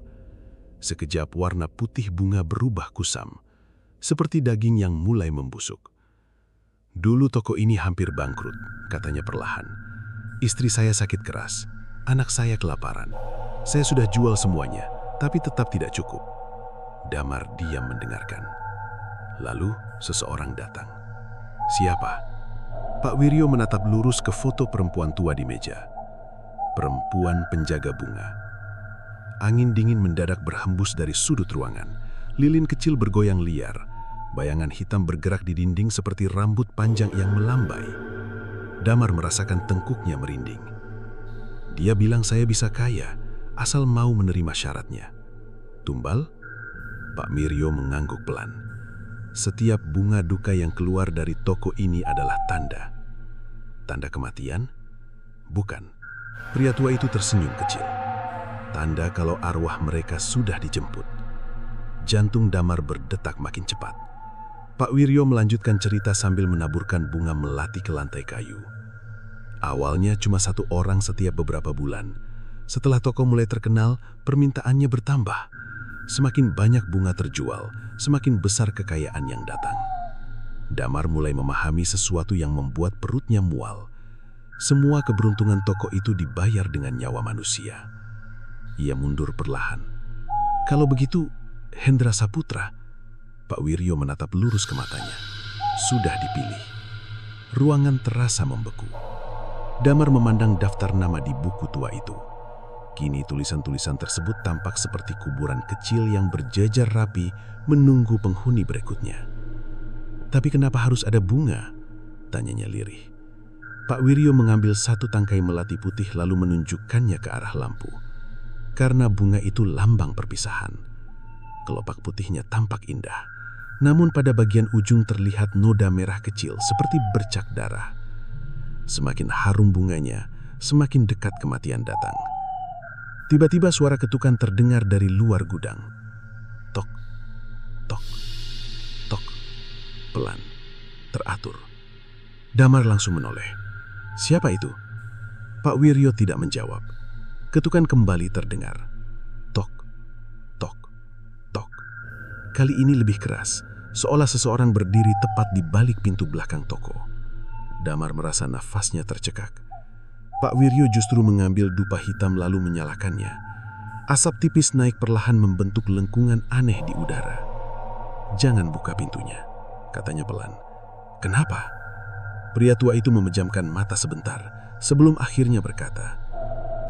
Sekejap warna putih bunga berubah kusam, seperti daging yang mulai membusuk. "Dulu toko ini hampir bangkrut," katanya perlahan. "Istri saya sakit keras, anak saya kelaparan. Saya sudah jual semuanya, tapi tetap tidak cukup." Damar diam mendengarkan. Lalu seseorang datang. "Siapa?" Pak Wiryo menatap lurus ke foto perempuan tua di meja. Perempuan penjaga bunga. Angin dingin mendadak berhembus dari sudut ruangan. Lilin kecil bergoyang liar. Bayangan hitam bergerak di dinding seperti rambut panjang yang melambai. Damar merasakan tengkuknya merinding. "Dia bilang saya bisa kaya, asal mau menerima syaratnya." "Tumbal?" Pak Wiryo mengangguk pelan. "Setiap bunga duka yang keluar dari toko ini adalah tanda." "Tanda kematian?" "Bukan." Pria tua itu tersenyum kecil. "Tanda kalau arwah mereka sudah dijemput." Jantung Damar berdetak makin cepat. Pak Wiryo melanjutkan cerita sambil menaburkan bunga melati ke lantai kayu. Awalnya cuma satu orang setiap beberapa bulan. Setelah toko mulai terkenal, permintaannya bertambah. Semakin banyak bunga terjual, semakin besar kekayaan yang datang. Damar mulai memahami sesuatu yang membuat perutnya mual. Semua keberuntungan toko itu dibayar dengan nyawa manusia. Ia mundur perlahan. "Kalau begitu, Hendra Saputra?" Pak Wiryo menatap lurus ke matanya. Sudah dipilih. Ruangan terasa membeku. Damar memandang daftar nama di buku tua itu. Kini tulisan-tulisan tersebut tampak seperti kuburan kecil yang berjajar rapi menunggu penghuni berikutnya. "Tapi kenapa harus ada bunga?" tanyanya lirih. Pak Wiryo mengambil satu tangkai melati putih lalu menunjukkannya ke arah lampu. Karena bunga itu lambang perpisahan. Kelopak putihnya tampak indah. Namun pada bagian ujung terlihat noda merah kecil seperti bercak darah. Semakin harum bunganya, semakin dekat kematian datang. Tiba-tiba suara ketukan terdengar dari luar gudang. Tok, tok, tok. Pelan, teratur. Damar langsung menoleh. "Siapa itu?" Pak Wiryo tidak menjawab. Ketukan kembali terdengar. Tok, tok, tok. Kali ini lebih keras, seolah seseorang berdiri tepat di balik pintu belakang toko. Damar merasa nafasnya tercekak. Pak Wiryo justru mengambil dupa hitam lalu menyalakannya. Asap tipis naik perlahan membentuk lengkungan aneh di udara. "Jangan buka pintunya," katanya pelan. "Kenapa?" Pria tua itu memejamkan mata sebentar sebelum akhirnya berkata,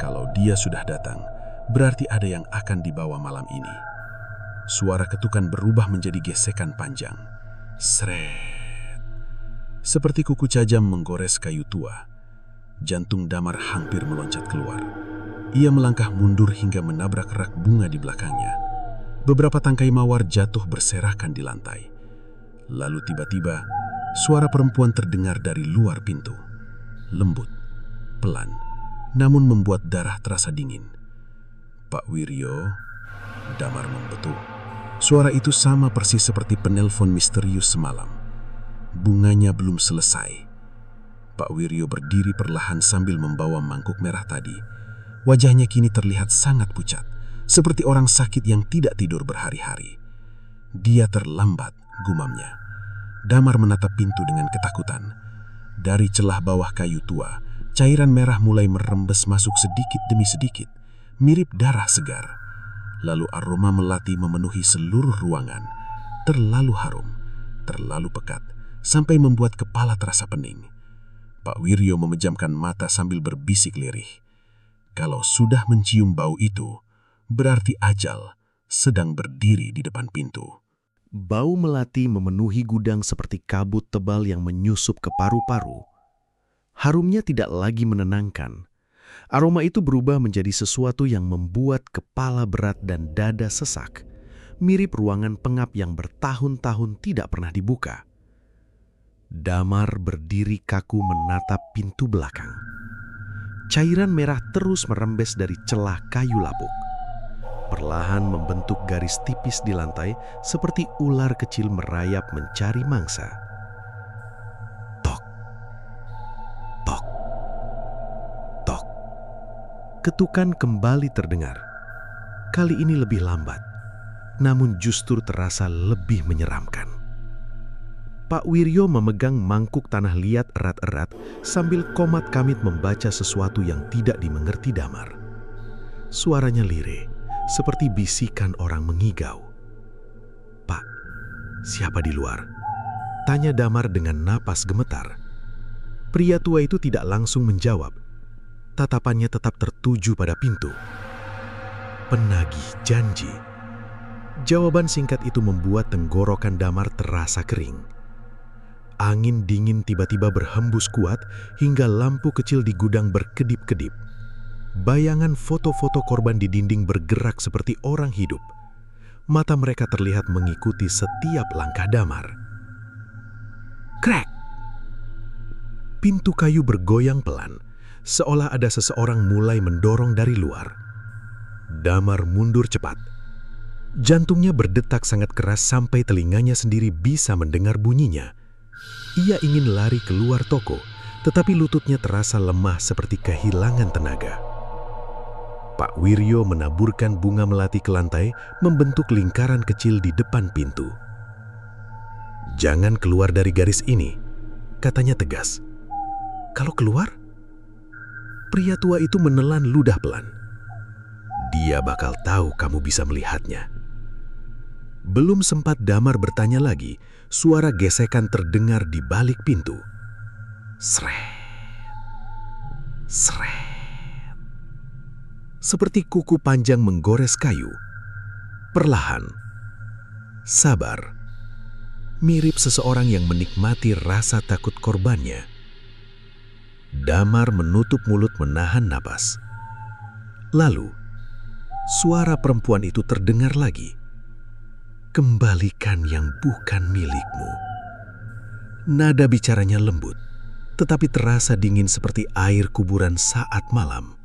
"Kalau dia sudah datang, berarti ada yang akan dibawa malam ini." Suara ketukan berubah menjadi gesekan panjang. Sret. Seperti kuku cajam menggores kayu tua. Jantung Damar hampir meloncat keluar. Ia melangkah mundur hingga menabrak rak bunga di belakangnya. Beberapa tangkai mawar jatuh berserakan di lantai. Lalu tiba-tiba, suara perempuan terdengar dari luar pintu. Lembut, pelan, namun membuat darah terasa dingin. "Pak Wiryo," Damar membetul. Suara itu sama persis seperti penelpon misterius semalam. Bunganya belum selesai. Pak Wiryo berdiri perlahan sambil membawa mangkuk merah tadi. Wajahnya kini terlihat sangat pucat, seperti orang sakit yang tidak tidur berhari-hari. "Dia terlambat," gumamnya. Damar menatap pintu dengan ketakutan. Dari celah bawah kayu tua, cairan merah mulai merembes masuk sedikit demi sedikit, mirip darah segar. Lalu aroma melati memenuhi seluruh ruangan, terlalu harum, terlalu pekat, sampai membuat kepala terasa pening. Pak Wiryo memejamkan mata sambil berbisik lirih. Kalau sudah mencium bau itu, berarti ajal sedang berdiri di depan pintu. Bau melati memenuhi gudang seperti kabut tebal yang menyusup ke paru-paru. Harumnya tidak lagi menenangkan. Aroma itu berubah menjadi sesuatu yang membuat kepala berat dan dada sesak, mirip ruangan pengap yang bertahun-tahun tidak pernah dibuka. Damar berdiri kaku menatap pintu belakang. Cairan merah terus merembes dari celah kayu lapuk. Perlahan membentuk garis tipis di lantai seperti ular kecil merayap mencari mangsa. Tok, tok, tok. Ketukan kembali terdengar. Kali ini lebih lambat, namun justru terasa lebih menyeramkan. Pak Wiryo memegang mangkuk tanah liat erat-erat sambil komat kamit membaca sesuatu yang tidak dimengerti Damar. Suaranya lirih, seperti bisikan orang mengigau. "Pak, siapa di luar?" tanya Damar dengan napas gemetar. Pria tua itu tidak langsung menjawab. Tatapannya tetap tertuju pada pintu. "Penagih janji." Jawaban singkat itu membuat tenggorokan Damar terasa kering. Angin dingin tiba-tiba berhembus kuat hingga lampu kecil di gudang berkedip-kedip. Bayangan foto-foto korban di dinding bergerak seperti orang hidup. Mata mereka terlihat mengikuti setiap langkah Damar. Krek! Pintu kayu bergoyang pelan, seolah ada seseorang mulai mendorong dari luar. Damar mundur cepat. Jantungnya berdetak sangat keras sampai telinganya sendiri bisa mendengar bunyinya. Ia ingin lari keluar toko, tetapi lututnya terasa lemah seperti kehilangan tenaga. Pak Wiryo menaburkan bunga melati ke lantai, membentuk lingkaran kecil di depan pintu. "Jangan keluar dari garis ini," katanya tegas. "Kalau keluar?" Pria tua itu menelan ludah pelan. "Dia bakal tahu kamu bisa melihatnya." Belum sempat Damar bertanya lagi, suara gesekan terdengar di balik pintu. Sret, sret. Seperti kuku panjang menggores kayu. Perlahan, sabar, mirip seseorang yang menikmati rasa takut korbannya. Damar menutup mulut menahan napas. Lalu, suara perempuan itu terdengar lagi. "Kembalikan yang bukan milikmu." Nada bicaranya lembut, tetapi terasa dingin seperti air kuburan saat malam.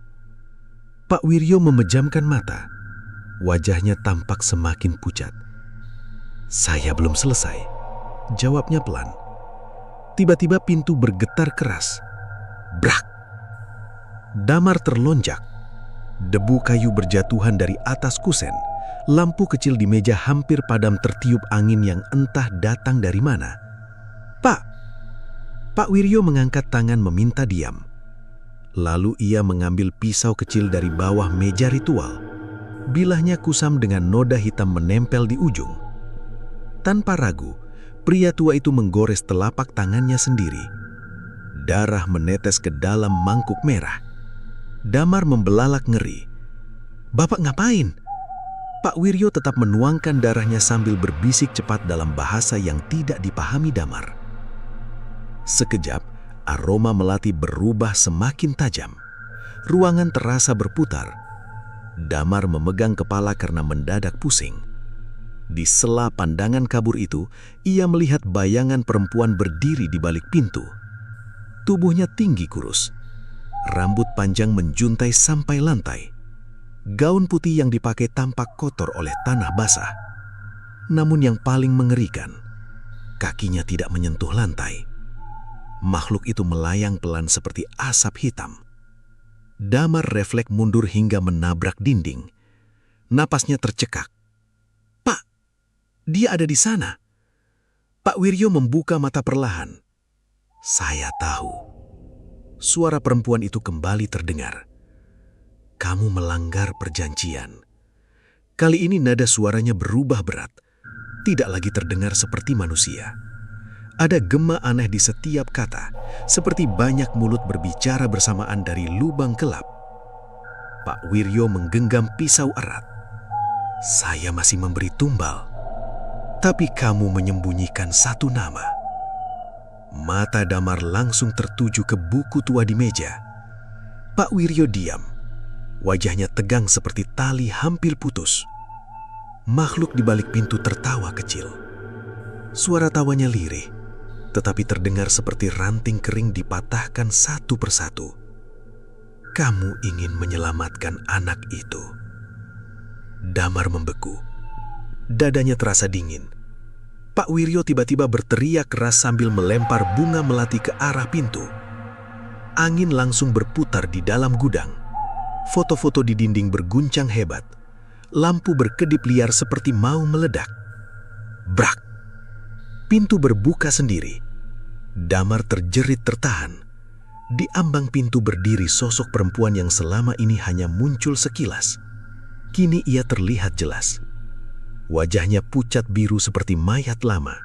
Pak Wiryo memejamkan mata. Wajahnya tampak semakin pucat. "Saya belum selesai," jawabnya pelan. Tiba-tiba pintu bergetar keras. Brak! Damar terlonjak. Debu kayu berjatuhan dari atas kusen. Lampu kecil di meja hampir padam tertiup angin yang entah datang dari mana. "Pak!" Pak Wiryo mengangkat tangan meminta diam. Lalu ia mengambil pisau kecil dari bawah meja ritual. Bilahnya kusam dengan noda hitam menempel di ujung. Tanpa ragu, pria tua itu menggores telapak tangannya sendiri. Darah menetes ke dalam mangkuk merah. Damar membelalak ngeri. "Bapak ngapain?" Pak Wiryo tetap menuangkan darahnya sambil berbisik cepat dalam bahasa yang tidak dipahami Damar. Sekejap, aroma melati berubah semakin tajam. Ruangan terasa berputar. Damar memegang kepala karena mendadak pusing. Di sela pandangan kabur itu, ia melihat bayangan perempuan berdiri di balik pintu. Tubuhnya tinggi kurus. Rambut panjang menjuntai sampai lantai. Gaun putih yang dipakai tampak kotor oleh tanah basah. Namun yang paling mengerikan, kakinya tidak menyentuh lantai. Makhluk itu melayang pelan seperti asap hitam. Damar refleks mundur hingga menabrak dinding. Napasnya tercekak. "Pak, dia ada di sana." Pak Wiryo membuka mata perlahan. "Saya tahu." Suara perempuan itu kembali terdengar. "Kamu melanggar perjanjian." Kali ini nada suaranya berubah berat. Tidak lagi terdengar seperti manusia. Ada gema aneh di setiap kata, seperti banyak mulut berbicara bersamaan dari lubang gelap. Pak Wiryo menggenggam pisau erat. "Saya masih memberi tumbal, tapi kamu menyembunyikan satu nama." Mata Damar langsung tertuju ke buku tua di meja. Pak Wiryo diam. Wajahnya tegang seperti tali hampir putus. Makhluk di balik pintu tertawa kecil. Suara tawanya lirih, tetapi terdengar seperti ranting kering dipatahkan satu persatu. "Kamu ingin menyelamatkan anak itu." Damar membeku. Dadanya terasa dingin. Pak Wiryo tiba-tiba berteriak keras sambil melempar bunga melati ke arah pintu. Angin langsung berputar di dalam gudang. Foto-foto di dinding berguncang hebat. Lampu berkedip liar seperti mau meledak. Brak! Pintu berbuka sendiri. Damar terjerit tertahan. Di ambang pintu berdiri sosok perempuan yang selama ini hanya muncul sekilas. Kini ia terlihat jelas. Wajahnya pucat biru seperti mayat lama.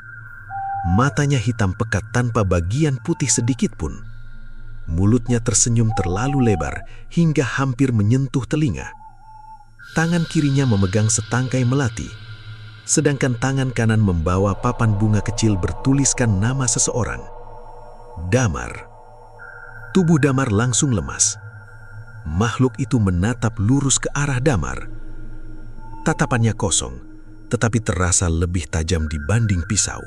Matanya hitam pekat tanpa bagian putih sedikit pun. Mulutnya tersenyum terlalu lebar hingga hampir menyentuh telinga. Tangan kirinya memegang setangkai melati, sedangkan tangan kanan membawa papan bunga kecil bertuliskan nama seseorang. Damar. Tubuh Damar langsung lemas. Makhluk itu menatap lurus ke arah Damar. Tatapannya kosong, tetapi terasa lebih tajam dibanding pisau.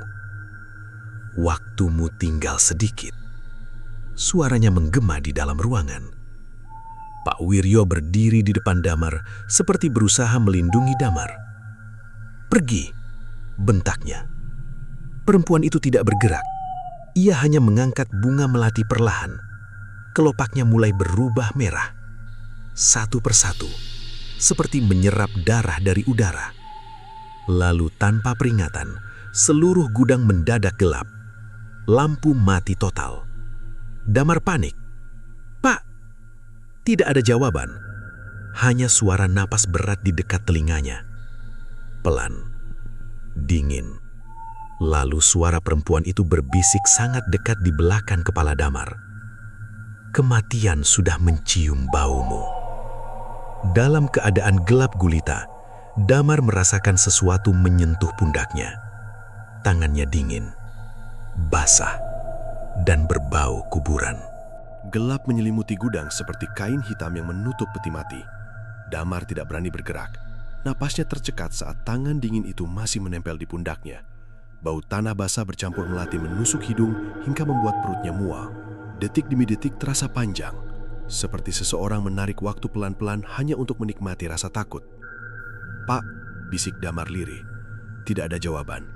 "Waktumu tinggal sedikit." Suaranya menggema di dalam ruangan. Pak Wiryo berdiri di depan Damar seperti berusaha melindungi Damar. "Pergi," bentaknya. Perempuan itu tidak bergerak. Ia hanya mengangkat bunga melati perlahan. Kelopaknya mulai berubah merah. Satu persatu, seperti menyerap darah dari udara. Lalu tanpa peringatan, seluruh gudang mendadak gelap. Lampu mati total. Damar panik. "Pak!" Tidak ada jawaban. Hanya suara napas berat di dekat telinganya. Pelan. Dingin. Lalu suara perempuan itu berbisik sangat dekat di belakang kepala Damar. "Kematian sudah mencium baumu." Dalam keadaan gelap gulita, Damar merasakan sesuatu menyentuh pundaknya. Tangannya dingin, basah, dan berbau kuburan. Gelap menyelimuti gudang seperti kain hitam yang menutup peti mati. Damar tidak berani bergerak. Napasnya tercekat saat tangan dingin itu masih menempel di pundaknya. Bau tanah basah bercampur melati menusuk hidung hingga membuat perutnya mual. Detik demi detik terasa panjang, seperti seseorang menarik waktu pelan-pelan hanya untuk menikmati rasa takut. "Pak," bisik Damar lirih. Tidak ada jawaban.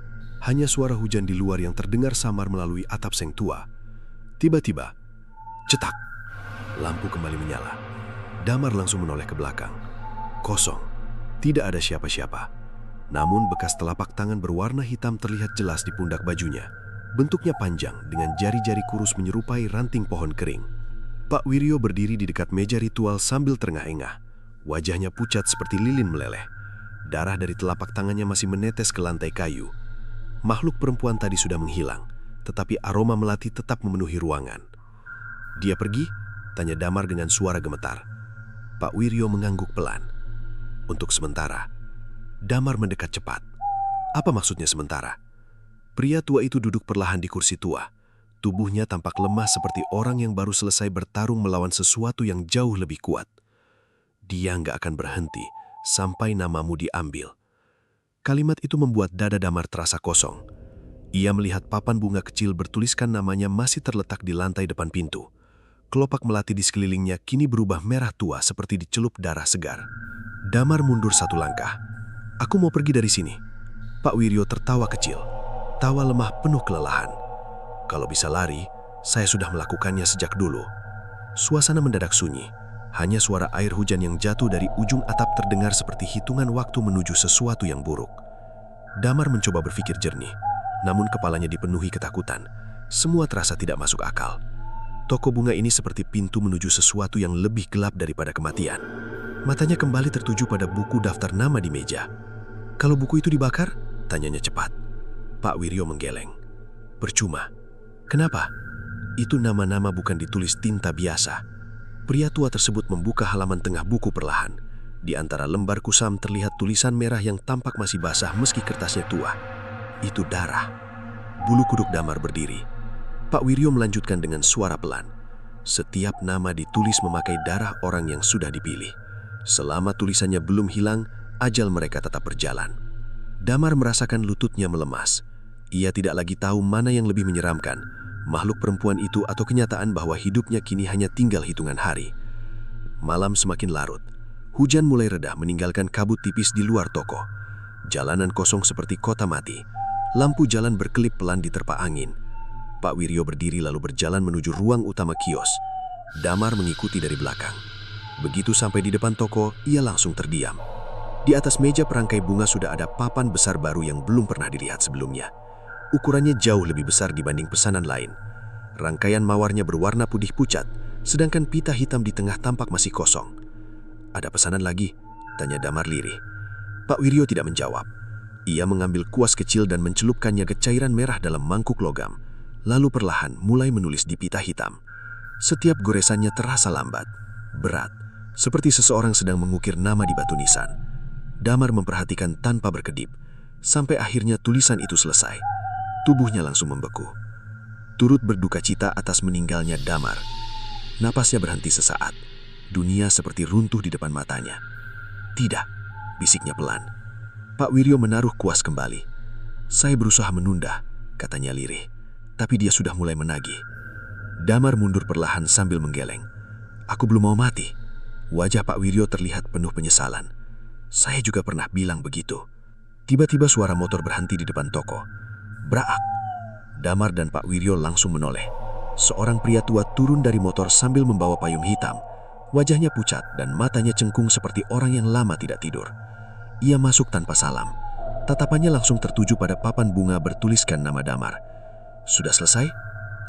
Hanya suara hujan di luar yang terdengar samar melalui atap seng tua. Tiba-tiba, cetak, lampu kembali menyala. Damar langsung menoleh ke belakang. Kosong, tidak ada siapa-siapa. Namun bekas telapak tangan berwarna hitam terlihat jelas di pundak bajunya. Bentuknya panjang dengan jari-jari kurus menyerupai ranting pohon kering. Pak Wiryo berdiri di dekat meja ritual sambil terengah-engah. Wajahnya pucat seperti lilin meleleh. Darah dari telapak tangannya masih menetes ke lantai kayu. Makhluk perempuan tadi sudah menghilang, tetapi aroma melati tetap memenuhi ruangan. "Dia pergi?" tanya Damar dengan suara gemetar. Pak Wiryo mengangguk pelan. "Untuk sementara." Damar mendekat cepat. "Apa maksudnya sementara?" Pria tua itu duduk perlahan di kursi tua. Tubuhnya tampak lemah seperti orang yang baru selesai bertarung melawan sesuatu yang jauh lebih kuat. "Dia nggak akan berhenti sampai namamu diambil." Kalimat itu membuat dada Damar terasa kosong. Ia melihat papan bunga kecil bertuliskan namanya masih terletak di lantai depan pintu. Kelopak melati di sekelilingnya kini berubah merah tua seperti dicelup darah segar. Damar mundur satu langkah. "Aku mau pergi dari sini." Pak Wiryo tertawa kecil. Tawa lemah penuh kelelahan. "Kalau bisa lari, saya sudah melakukannya sejak dulu." Suasana mendadak sunyi. Hanya suara air hujan yang jatuh dari ujung atap terdengar seperti hitungan waktu menuju sesuatu yang buruk. Damar mencoba berpikir jernih, namun kepalanya dipenuhi ketakutan. Semua terasa tidak masuk akal. Toko bunga ini seperti pintu menuju sesuatu yang lebih gelap daripada kematian. Matanya kembali tertuju pada buku daftar nama di meja. "Kalau buku itu dibakar?" tanyanya cepat. Pak Wiryo menggeleng. "Percuma." "Kenapa?" "Itu nama-nama bukan ditulis tinta biasa." Pria tua tersebut membuka halaman tengah buku perlahan. Di antara lembar kusam terlihat tulisan merah yang tampak masih basah meski kertasnya tua. "Itu darah." Bulu kuduk Damar berdiri. Pak Wiryo melanjutkan dengan suara pelan. "Setiap nama ditulis memakai darah orang yang sudah dipilih. Selama tulisannya belum hilang, ajal mereka tetap berjalan." Damar merasakan lututnya melemas. Ia tidak lagi tahu mana yang lebih menyeramkan, makhluk perempuan itu atau kenyataan bahwa hidupnya kini hanya tinggal hitungan hari. Malam semakin larut. Hujan mulai reda meninggalkan kabut tipis di luar toko. Jalanan kosong seperti kota mati. Lampu jalan berkelip pelan diterpa angin. Pak Wiryo berdiri lalu berjalan menuju ruang utama kios. Damar mengikuti dari belakang. Begitu sampai di depan toko, ia langsung terdiam. Di atas meja perangkai bunga sudah ada papan besar baru yang belum pernah dilihat sebelumnya. Ukurannya jauh lebih besar dibanding pesanan lain. Rangkaian mawarnya berwarna putih pucat, sedangkan pita hitam di tengah tampak masih kosong. "Ada pesanan lagi?" tanya Damar lirih. Pak Wiryo tidak menjawab. Ia mengambil kuas kecil dan mencelupkannya ke cairan merah dalam mangkuk logam, lalu perlahan mulai menulis di pita hitam. Setiap goresannya terasa lambat, berat, seperti seseorang sedang mengukir nama di batu nisan. Damar memperhatikan tanpa berkedip, sampai akhirnya tulisan itu selesai. Tubuhnya langsung membeku. Turut berduka cita atas meninggalnya Damar. Napasnya berhenti sesaat. Dunia seperti runtuh di depan matanya. "Tidak," bisiknya pelan. Pak Wiryo menaruh kuas kembali. "Saya berusaha menunda," katanya lirih. Tapi dia sudah mulai menagih. Damar mundur perlahan sambil menggeleng. "Aku belum mau mati." Wajah Pak Wiryo terlihat penuh penyesalan. "Saya juga pernah bilang begitu." Tiba-tiba suara motor berhenti di depan toko. Braak. Damar dan Pak Wiryo langsung menoleh. Seorang pria tua turun dari motor sambil membawa payung hitam. Wajahnya pucat dan matanya cengkung seperti orang yang lama tidak tidur. Ia masuk tanpa salam. Tatapannya langsung tertuju pada papan bunga bertuliskan nama Damar. "Sudah selesai?"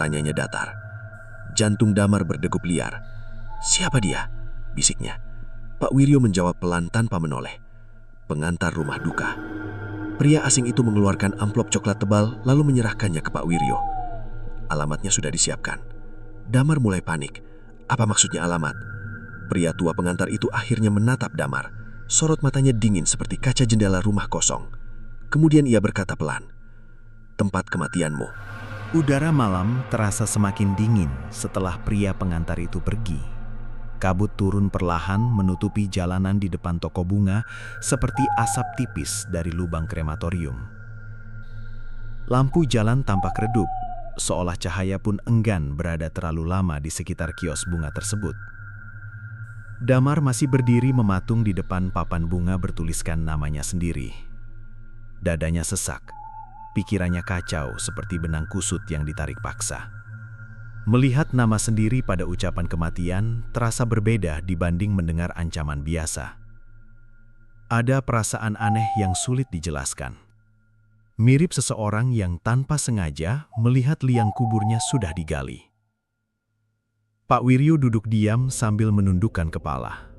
tanyanya datar. Jantung Damar berdegup liar. "Siapa dia?" bisiknya. Pak Wiryo menjawab pelan tanpa menoleh. "Pengantar rumah duka." Pria asing itu mengeluarkan amplop coklat tebal lalu menyerahkannya ke Pak Wiryo. Alamatnya sudah disiapkan. Damar mulai panik. Apa maksudnya alamat? Pria tua pengantar itu akhirnya menatap Damar. Sorot matanya dingin seperti kaca jendela rumah kosong. Kemudian ia berkata pelan, "Tempat kematianmu." Udara malam terasa semakin dingin setelah pria pengantar itu pergi. Kabut turun perlahan menutupi jalanan di depan toko bunga seperti asap tipis dari lubang krematorium. Lampu jalan tampak redup, seolah cahaya pun enggan berada terlalu lama di sekitar kios bunga tersebut. Damar masih berdiri mematung di depan papan bunga bertuliskan namanya sendiri. Dadanya sesak, pikirannya kacau seperti benang kusut yang ditarik paksa. Melihat nama sendiri pada ucapan kematian terasa berbeda dibanding mendengar ancaman biasa. Ada perasaan aneh yang sulit dijelaskan. Mirip seseorang yang tanpa sengaja melihat liang kuburnya sudah digali. Pak Wiryo duduk diam sambil menundukkan kepala.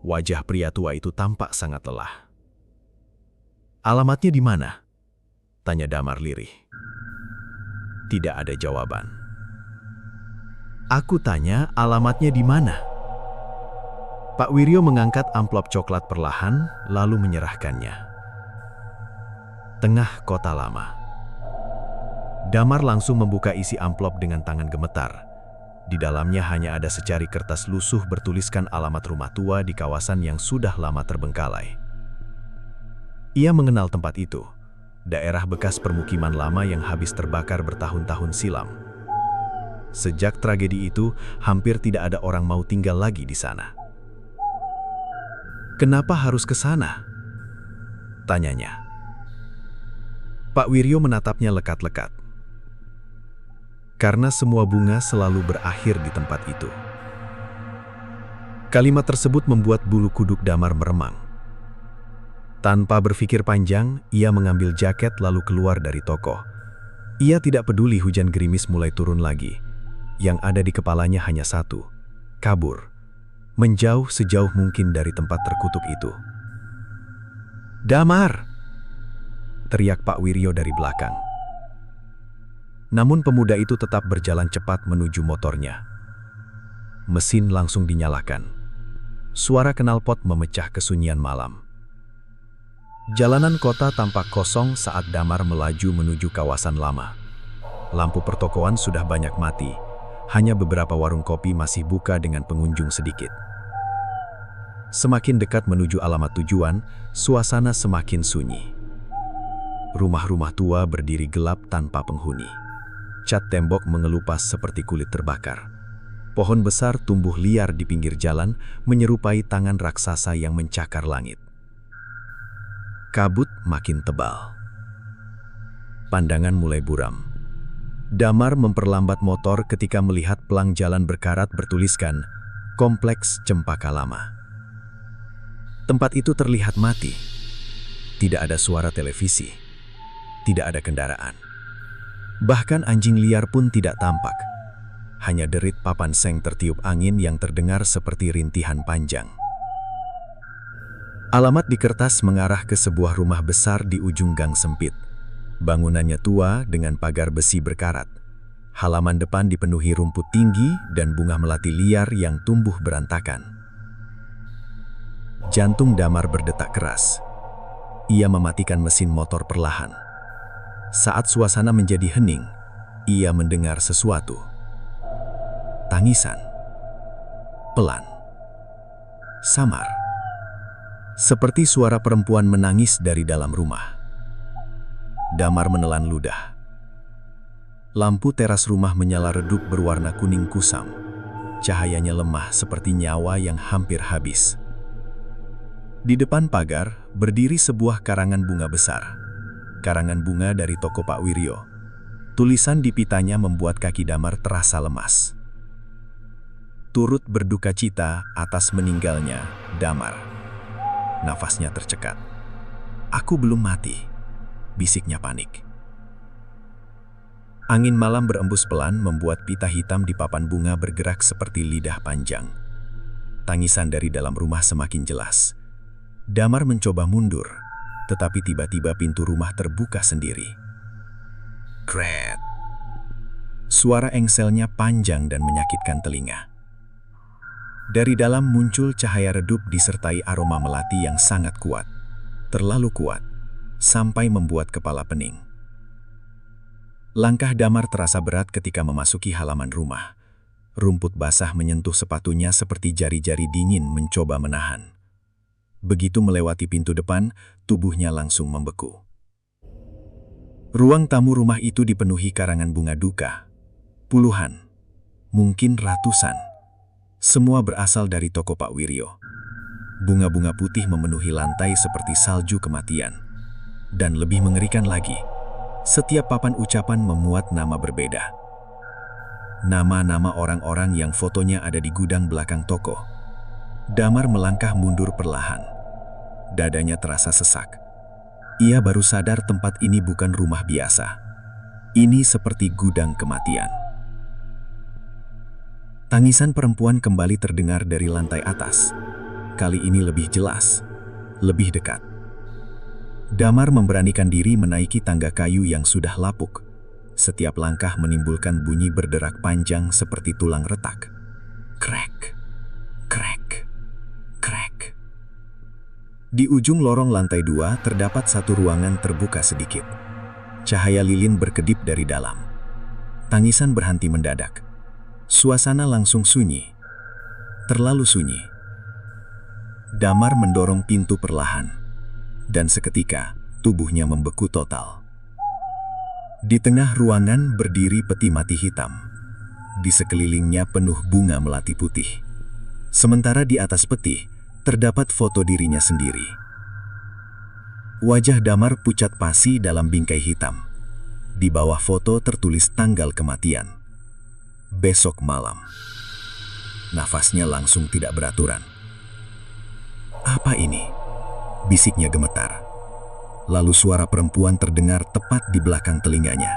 Wajah pria tua itu tampak sangat lelah. "Alamatnya di mana?" tanya Damar lirih. Tidak ada jawaban. "Aku tanya alamatnya di mana?" Pak Wiryo mengangkat amplop coklat perlahan, lalu menyerahkannya. Tengah kota lama. Damar langsung membuka isi amplop dengan tangan gemetar. Di dalamnya hanya ada secari kertas lusuh bertuliskan alamat rumah tua di kawasan yang sudah lama terbengkalai. Ia mengenal tempat itu, daerah bekas permukiman lama yang habis terbakar bertahun-tahun silam. Sejak tragedi itu, hampir tidak ada orang mau tinggal lagi di sana. "Kenapa harus ke sana?" tanyanya. Pak Wiryo menatapnya lekat-lekat. "Karena semua bunga selalu berakhir di tempat itu." Kalimat tersebut membuat bulu kuduk Damar meremang. Tanpa berpikir panjang, ia mengambil jaket lalu keluar dari toko. Ia tidak peduli hujan gerimis mulai turun lagi. Yang ada di kepalanya hanya satu: kabur. Menjauh sejauh mungkin dari tempat terkutuk itu. "Damar!" teriak Pak Wiryo dari belakang. Namun pemuda itu tetap berjalan cepat menuju motornya. Mesin langsung dinyalakan. Suara knalpot memecah kesunyian malam. Jalanan kota tampak kosong saat Damar melaju menuju kawasan lama. Lampu pertokoan sudah banyak mati. Hanya beberapa warung kopi masih buka dengan pengunjung sedikit. Semakin dekat menuju alamat tujuan, suasana semakin sunyi. Rumah-rumah tua berdiri gelap tanpa penghuni. Cat tembok mengelupas seperti kulit terbakar. Pohon besar tumbuh liar di pinggir jalan, menyerupai tangan raksasa yang mencakar langit. Kabut makin tebal. Pandangan mulai buram. Damar memperlambat motor ketika melihat pelang jalan berkarat bertuliskan Kompleks Cempaka Lama. Tempat itu terlihat mati. Tidak ada suara televisi. Tidak ada kendaraan. Bahkan anjing liar pun tidak tampak. Hanya derit papan seng tertiup angin yang terdengar seperti rintihan panjang. Alamat di kertas mengarah ke sebuah rumah besar di ujung gang sempit. Bangunannya tua dengan pagar besi berkarat. Halaman depan dipenuhi rumput tinggi dan bunga melati liar yang tumbuh berantakan. Jantung Damar berdetak keras. Ia mematikan mesin motor perlahan. Saat suasana menjadi hening, ia mendengar sesuatu. Tangisan. Pelan. Samar. Seperti suara perempuan menangis dari dalam rumah. Damar menelan ludah. Lampu teras rumah menyala redup berwarna kuning kusam. Cahayanya lemah seperti nyawa yang hampir habis. Di depan pagar berdiri sebuah karangan bunga besar. Karangan bunga dari toko Pak Wiryo. Tulisan di pitanya membuat kaki Damar terasa lemas. Turut berduka cita atas meninggalnya Damar. Nafasnya tercekat. "Aku belum mati," bisiknya panik. Angin malam berembus pelan membuat pita hitam di papan bunga bergerak seperti lidah panjang. Tangisan dari dalam rumah semakin jelas. Damar mencoba mundur, tetapi tiba-tiba pintu rumah terbuka sendiri. Kret. Suara engselnya panjang dan menyakitkan telinga. Dari dalam muncul cahaya redup disertai aroma melati yang sangat kuat. Terlalu kuat, sampai membuat kepala pening. Langkah Damar terasa berat ketika memasuki halaman rumah. Rumput basah menyentuh sepatunya seperti jari-jari dingin mencoba menahan. Begitu melewati pintu depan, tubuhnya langsung membeku. Ruang tamu rumah itu dipenuhi karangan bunga duka. Puluhan, mungkin ratusan. Semua berasal dari toko Pak Wiryo. Bunga-bunga putih memenuhi lantai seperti salju kematian. Dan lebih mengerikan lagi, setiap papan ucapan memuat nama berbeda. Nama-nama orang-orang yang fotonya ada di gudang belakang toko. Damar melangkah mundur perlahan. Dadanya terasa sesak. Ia baru sadar tempat ini bukan rumah biasa. Ini seperti gudang kematian. Tangisan perempuan kembali terdengar dari lantai atas. Kali ini lebih jelas, lebih dekat. Damar memberanikan diri menaiki tangga kayu yang sudah lapuk. Setiap langkah menimbulkan bunyi berderak panjang seperti tulang retak. Krek, krek, krek. Di ujung lorong lantai 2 terdapat satu ruangan terbuka sedikit. Cahaya lilin berkedip dari dalam. Tangisan berhenti mendadak. Suasana langsung sunyi. Terlalu sunyi. Damar mendorong pintu perlahan. Dan seketika, tubuhnya membeku total. Di tengah ruangan berdiri peti mati hitam. Di sekelilingnya penuh bunga melati putih. Sementara di atas peti, terdapat foto dirinya sendiri. Wajah Damar pucat pasi dalam bingkai hitam. Di bawah foto tertulis tanggal kematian. Besok malam. Nafasnya langsung tidak beraturan. Apa ini? Bisiknya gemetar. Lalu suara perempuan terdengar tepat di belakang telinganya.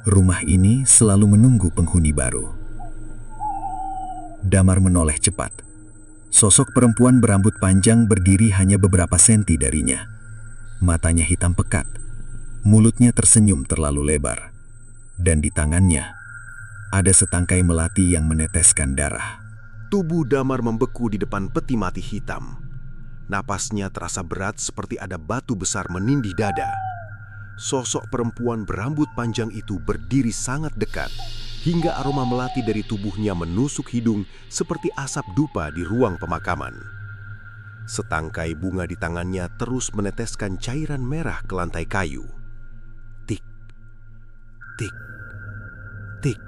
Rumah ini selalu menunggu penghuni baru. Damar menoleh cepat. Sosok perempuan berambut panjang berdiri hanya beberapa senti darinya. Matanya hitam pekat. Mulutnya tersenyum terlalu lebar. Dan di tangannya ada setangkai melati yang meneteskan darah. Tubuh Damar membeku di depan peti mati hitam. Napasnya terasa berat seperti ada batu besar menindih dada. Sosok perempuan berambut panjang itu berdiri sangat dekat, hingga aroma melati dari tubuhnya menusuk hidung seperti asap dupa di ruang pemakaman. Setangkai bunga di tangannya terus meneteskan cairan merah ke lantai kayu. Tik, tik, tik.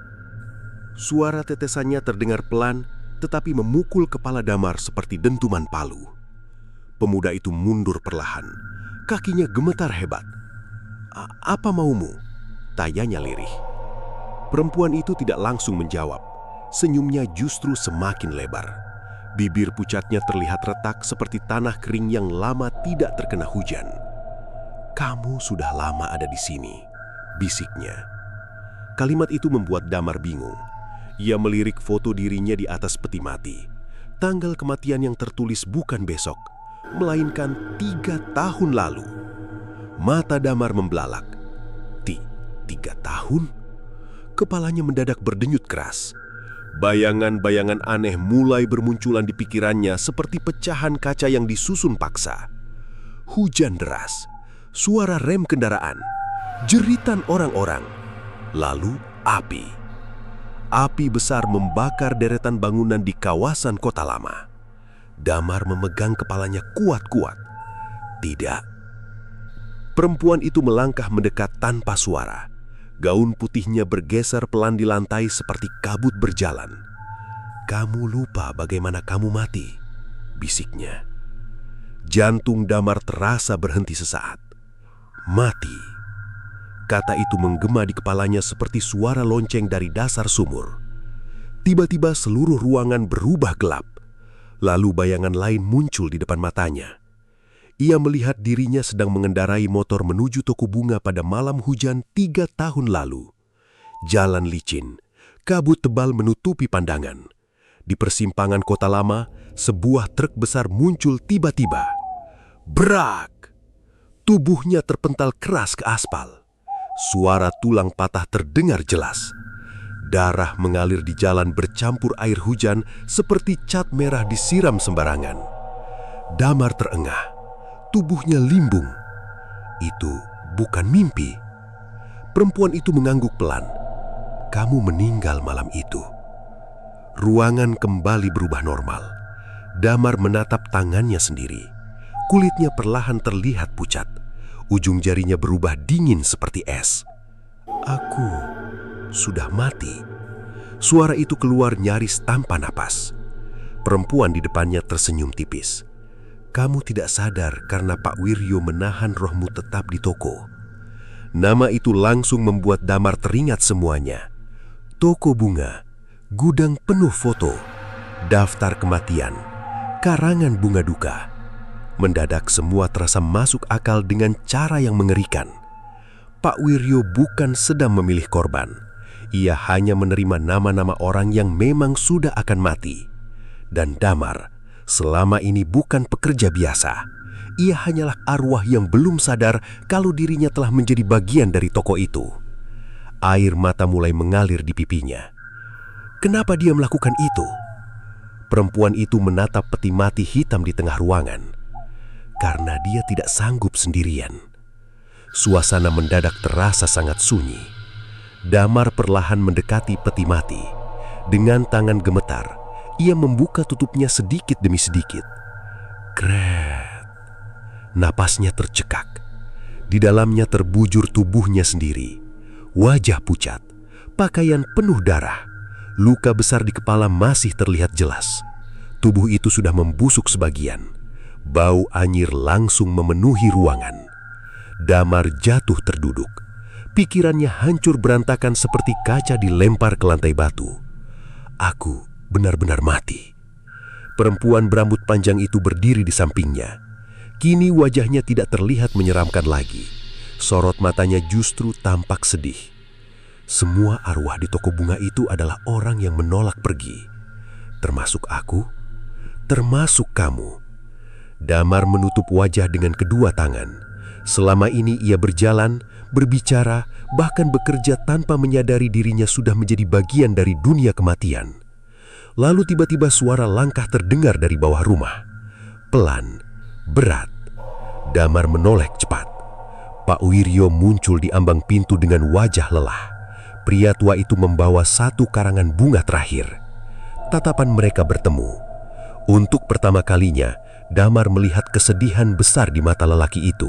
Suara tetesannya terdengar pelan, tetapi memukul kepala Damar seperti dentuman palu. Pemuda itu mundur perlahan. Kakinya gemetar hebat. Apa maumu? Tanyanya lirih. Perempuan itu tidak langsung menjawab. Senyumnya justru semakin lebar. Bibir pucatnya terlihat retak seperti tanah kering yang lama tidak terkena hujan. Kamu sudah lama ada di sini, bisiknya. Kalimat itu membuat Damar bingung. Ia melirik foto dirinya di atas peti mati. Tanggal kematian yang tertulis bukan besok, melainkan 3 tahun lalu. Mata Damar membelalak. 3 tahun? Kepalanya mendadak berdenyut keras. Bayangan-bayangan aneh mulai bermunculan di pikirannya seperti pecahan kaca yang disusun paksa. Hujan deras, suara rem kendaraan, jeritan orang-orang, lalu api. Api besar membakar deretan bangunan di kawasan kota lama. Damar memegang kepalanya kuat-kuat. Tidak. Perempuan itu melangkah mendekat tanpa suara. Gaun putihnya bergeser pelan di lantai seperti kabut berjalan. Kamu lupa bagaimana kamu mati, bisiknya. Jantung Damar terasa berhenti sesaat. Mati. Kata itu menggema di kepalanya seperti suara lonceng dari dasar sumur. Tiba-tiba seluruh ruangan berubah gelap. Lalu bayangan lain muncul di depan matanya. Ia melihat dirinya sedang mengendarai motor menuju toko bunga pada malam hujan 3 tahun lalu. Jalan licin, kabut tebal menutupi pandangan. Di persimpangan kota lama, sebuah truk besar muncul tiba-tiba. Brak! Tubuhnya terpental keras ke aspal. Suara tulang patah terdengar jelas. Darah mengalir di jalan bercampur air hujan seperti cat merah disiram sembarangan. Damar terengah. Tubuhnya limbung. Itu bukan mimpi. Perempuan itu mengangguk pelan. Kamu meninggal malam itu. Ruangan kembali berubah normal. Damar menatap tangannya sendiri. Kulitnya perlahan terlihat pucat. Ujung jarinya berubah dingin seperti es. Aku sudah mati. Suara itu keluar nyaris tanpa napas. Perempuan di depannya tersenyum tipis. Kamu tidak sadar karena Pak Wiryo menahan rohmu tetap di toko. Nama itu langsung membuat Damar teringat semuanya. Toko bunga, gudang penuh foto, daftar kematian, karangan bunga duka. Mendadak semua terasa masuk akal dengan cara yang mengerikan. Pak Wiryo bukan sedang memilih korban. Ia hanya menerima nama-nama orang yang memang sudah akan mati. Dan Damar selama ini bukan pekerja biasa. Ia hanyalah arwah yang belum sadar kalau dirinya telah menjadi bagian dari toko itu. Air mata mulai mengalir di pipinya. Kenapa dia melakukan itu? Perempuan itu menatap peti mati hitam di tengah ruangan. Karena dia tidak sanggup sendirian. Suasana mendadak terasa sangat sunyi. Damar perlahan mendekati peti mati. Dengan tangan gemetar, ia membuka tutupnya sedikit demi sedikit. Kret. Napasnya tercekak. Di dalamnya terbujur tubuhnya sendiri. Wajah pucat, pakaian penuh darah. Luka besar di kepala masih terlihat jelas. Tubuh itu sudah membusuk sebagian. Bau anyir langsung memenuhi ruangan. Damar jatuh terduduk. Pikirannya hancur berantakan seperti kaca dilempar ke lantai batu. Aku benar-benar mati. Perempuan berambut panjang itu berdiri di sampingnya. Kini wajahnya tidak terlihat menyeramkan lagi. Sorot matanya justru tampak sedih. Semua arwah di toko bunga itu adalah orang yang menolak pergi. Termasuk aku, termasuk kamu. Damar menutup wajah dengan kedua tangan. Selama ini ia berjalan, berbicara, bahkan bekerja tanpa menyadari dirinya sudah menjadi bagian dari dunia kematian. Lalu tiba-tiba suara langkah terdengar dari bawah rumah. Pelan, berat. Damar menoleh cepat. Pak Wiryo muncul di ambang pintu dengan wajah lelah. Pria tua itu membawa satu karangan bunga terakhir. Tatapan mereka bertemu. Untuk pertama kalinya, Damar melihat kesedihan besar di mata lelaki itu.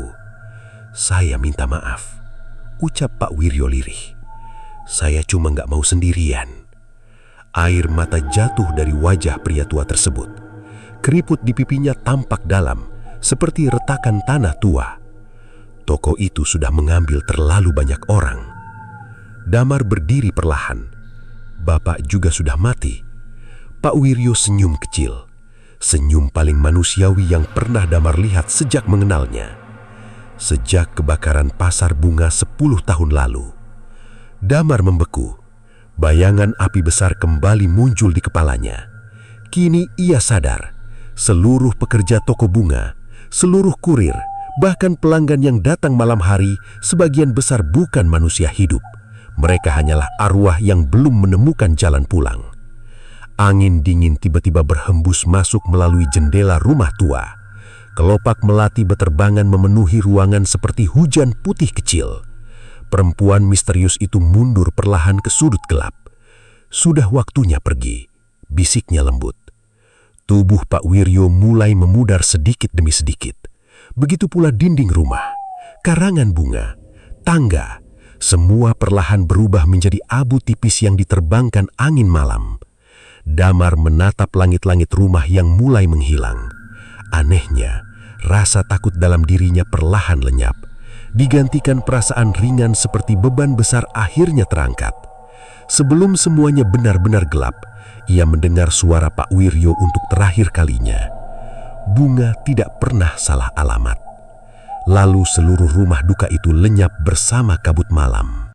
"Saya minta maaf," ucap Pak Wiryo lirih. "Saya cuma nggak mau sendirian." Air mata jatuh dari wajah pria tua tersebut. Keriput di pipinya tampak dalam, seperti retakan tanah tua. Toko itu sudah mengambil terlalu banyak orang. Damar berdiri perlahan. Bapak juga sudah mati. Pak Wiryo senyum kecil. Senyum paling manusiawi yang pernah Damar lihat sejak mengenalnya. Sejak kebakaran pasar bunga 10 tahun lalu. Damar membeku. Bayangan api besar kembali muncul di kepalanya. Kini ia sadar, seluruh pekerja toko bunga, seluruh kurir, bahkan pelanggan yang datang malam hari, sebagian besar bukan manusia hidup. Mereka hanyalah arwah yang belum menemukan jalan pulang. Angin dingin tiba-tiba berhembus masuk melalui jendela rumah tua. Kelopak melati beterbangan memenuhi ruangan seperti hujan putih kecil. Perempuan misterius itu mundur perlahan ke sudut gelap. "Sudah waktunya pergi," bisiknya lembut. Tubuh Pak Wiryo mulai memudar sedikit demi sedikit. Begitu pula dinding rumah, karangan bunga, tangga, semua perlahan berubah menjadi abu tipis yang diterbangkan angin malam. Damar menatap langit-langit rumah yang mulai menghilang. Anehnya, rasa takut dalam dirinya perlahan lenyap, digantikan perasaan ringan seperti beban besar akhirnya terangkat. Sebelum semuanya benar-benar gelap, ia mendengar suara Pak Wiryo untuk terakhir kalinya. Bunga tidak pernah salah alamat. Lalu seluruh rumah duka itu lenyap bersama kabut malam.